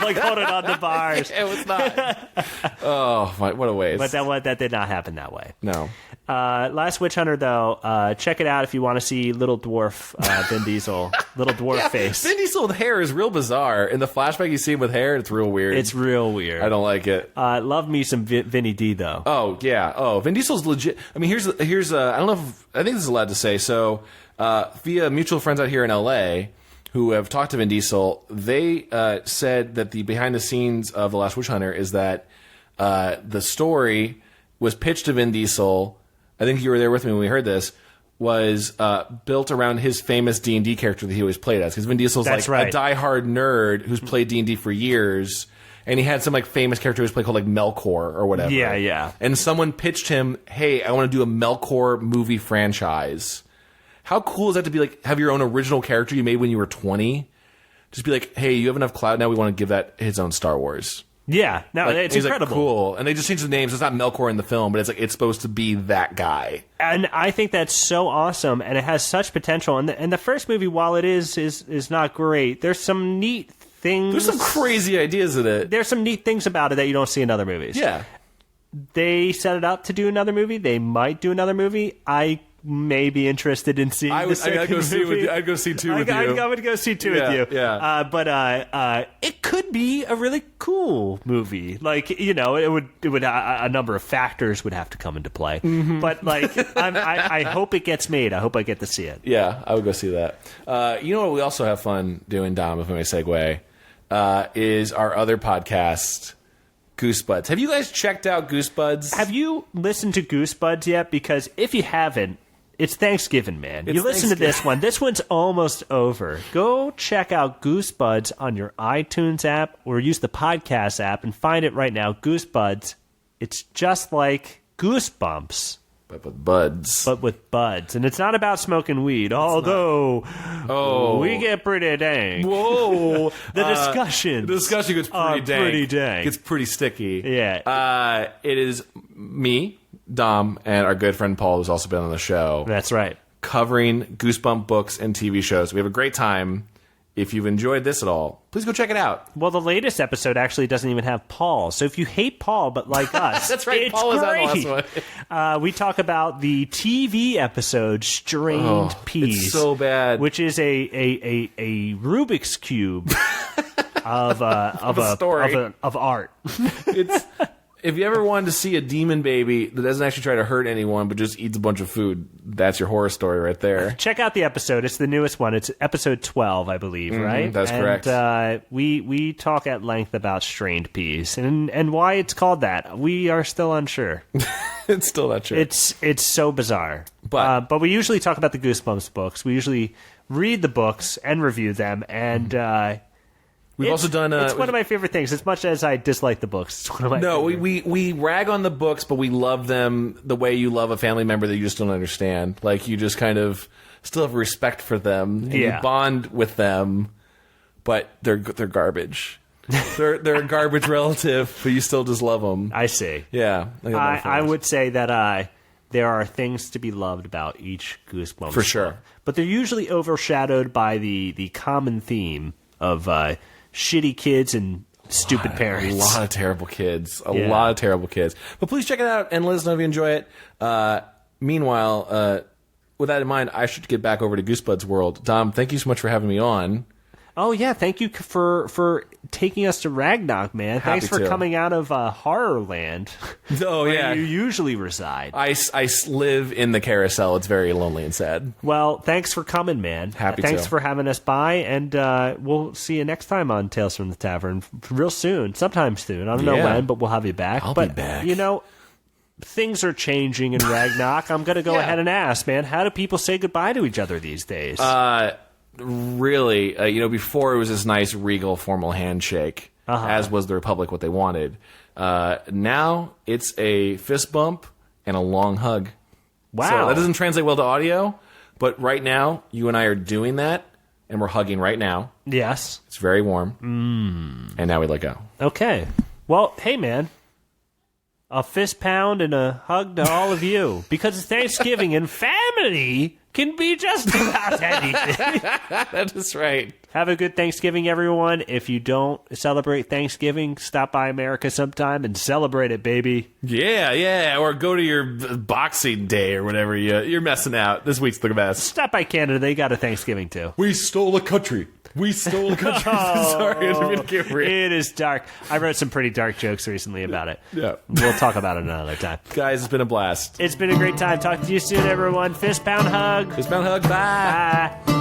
Speaker 1: like holding on the bars.
Speaker 2: It was not. Oh, what a waste!
Speaker 1: But that did not happen that way.
Speaker 2: No.
Speaker 1: Last Witch Hunter, though, check it out if you want to see Little Dwarf Vin Diesel. Little Dwarf face.
Speaker 2: Vin Diesel with hair is real bizarre. In the flashback you see him with hair, it's real weird.
Speaker 1: It's real weird.
Speaker 2: I don't like it.
Speaker 1: Love me some Vinny D, though.
Speaker 2: Oh, yeah. Oh, Vin Diesel's legit. I mean, here's I don't know if, I think this is allowed to say. So, via mutual friends out here in LA who have talked to Vin Diesel, they said that the behind the scenes of The Last Witch Hunter is that the story was pitched to Vin Diesel. I think you were there with me when we heard this. Was built around his famous D&D character that he always played as. Because Vin Diesel's a diehard nerd who's played D&D for years. And he had some like famous character who's played called like Melkor or whatever.
Speaker 1: Yeah, yeah.
Speaker 2: And someone pitched him, hey, I want to do a Melkor movie franchise. How cool is that to be like, have your own original character you made when you were 20? Just be like, hey, you have enough clout now, we want to give that his own Star Wars.
Speaker 1: Yeah, no,
Speaker 2: like,
Speaker 1: it's incredible.
Speaker 2: Like, cool. And they just changed the names. It's not Melkor in the film, but it's like it's supposed to be that guy.
Speaker 1: And I think that's so awesome, and it has such potential. And the first movie, while it is not great, there's some neat things.
Speaker 2: There's some crazy ideas in it.
Speaker 1: There's some neat things about it that you don't see in other movies.
Speaker 2: Yeah.
Speaker 1: They set it up to do another movie. They might do another movie. I may be interested in seeing the second movie.
Speaker 2: I'd go see two with you.
Speaker 1: I would go see two with you.
Speaker 2: Yeah.
Speaker 1: But it could be a really cool movie. Like, you know, it would a number of factors would have to come into play. Mm-hmm. But like, I hope it gets made. I hope I get to see it.
Speaker 2: Yeah, I would go see that. You know what we also have fun doing, Dom, if I may segue, is our other podcast, Goosebuds. Have you guys checked out Goosebuds?
Speaker 1: Have you listened to Goosebuds yet? Because if you haven't, it's Thanksgiving, man. You listen to this one. This one's almost over. Go check out Goosebuds on your iTunes app or use the podcast app and find it right now. Goosebuds. It's just like Goosebumps.
Speaker 2: But with buds.
Speaker 1: But with buds. And it's not about smoking weed, although we get pretty dang.
Speaker 2: Whoa.
Speaker 1: The discussion
Speaker 2: gets pretty dang. Gets pretty sticky.
Speaker 1: Yeah.
Speaker 2: It is me, Dom, and our good friend Paul, who's also been on the show.
Speaker 1: That's right.
Speaker 2: Covering Goosebump books and TV shows. We have a great time. if you've enjoyed this at all, please go check it out.
Speaker 1: Well, the latest episode actually doesn't even have Paul. So if you hate Paul, but like us,
Speaker 2: that's right.
Speaker 1: It's
Speaker 2: Paul is
Speaker 1: great.
Speaker 2: on the last one.
Speaker 1: We talk about the TV episode "Strained Peas,"
Speaker 2: it's so bad,
Speaker 1: which is a Rubik's cube of
Speaker 2: a story
Speaker 1: of art.
Speaker 2: It's. If you ever wanted to see a demon baby that doesn't actually try to hurt anyone but just eats a bunch of food, that's your horror story right there.
Speaker 1: Check out the episode. It's the newest one. It's episode 12, I believe, right?
Speaker 2: That's correct.
Speaker 1: We talk at length about strained peas and why it's called that. We are still unsure.
Speaker 2: It's still not sure.
Speaker 1: It's so bizarre. But we usually talk about the Goosebumps books. We usually read the books and review them, and
Speaker 2: we've also done.
Speaker 1: It's one of my favorite things. As much as I dislike the books, it's one of my.
Speaker 2: No, we rag on the books, but we love them the way you love a family member that you just don't understand. Like you just kind of still have respect for them. And you bond with them, but they're garbage. they're a garbage relative, but you still just love them.
Speaker 1: I see.
Speaker 2: Yeah,
Speaker 1: I would say that there are things to be loved about each Goosebumps
Speaker 2: for sure,
Speaker 1: but they're usually overshadowed by the common theme of shitty kids and stupid parents.
Speaker 2: A lot of terrible kids. A lot of terrible kids. But please check it out and let us know if you enjoy it. Meanwhile, with that in mind, I should get back over to Goosebuds World. Dom, thank you so much for having me on.
Speaker 1: Oh, yeah. Thank you for taking us to Ragnok, man. Thanks for coming out of Horrorland.
Speaker 2: Oh, yeah.
Speaker 1: Where you usually reside.
Speaker 2: I live in the carousel. It's very lonely and sad.
Speaker 1: Well, thanks for coming, man. Thanks for having us by, and we'll see you next time on Tales from the Tavern real soon. Sometime soon. I don't know when, but we'll have you back.
Speaker 2: I'll be back.
Speaker 1: You know, things are changing in Ragnok. I'm going to go ahead and ask, man, how do people say goodbye to each other these days?
Speaker 2: Really, before it was this nice, regal, formal handshake, as was the Republic what they wanted. Now it's a fist bump and a long hug.
Speaker 1: Wow.
Speaker 2: So that doesn't translate well to audio, but right now, you and I are doing that, and we're hugging right now.
Speaker 1: Yes.
Speaker 2: It's very warm. And now we let go.
Speaker 1: Okay. Well, hey, man. A fist pound and a hug to all of you. Because it's Thanksgiving and family can be just about anything.
Speaker 2: That is right.
Speaker 1: Have a good Thanksgiving, everyone. If you don't celebrate Thanksgiving, stop by America sometime and celebrate it, baby.
Speaker 2: Yeah. Or go to your Boxing Day or whatever. You're messing out. This week's the best.
Speaker 1: Stop by Canada. They got a Thanksgiving, too.
Speaker 2: We stole a country. Sorry, I didn't mean to get real.
Speaker 1: It is dark. I wrote some pretty dark jokes recently about it.
Speaker 2: Yeah.
Speaker 1: We'll talk about it another time.
Speaker 2: Guys, it's been a blast.
Speaker 1: It's been a great time. Talk to you soon, everyone. Fist pound hug.
Speaker 2: Fist pound hug. Bye.
Speaker 1: Bye.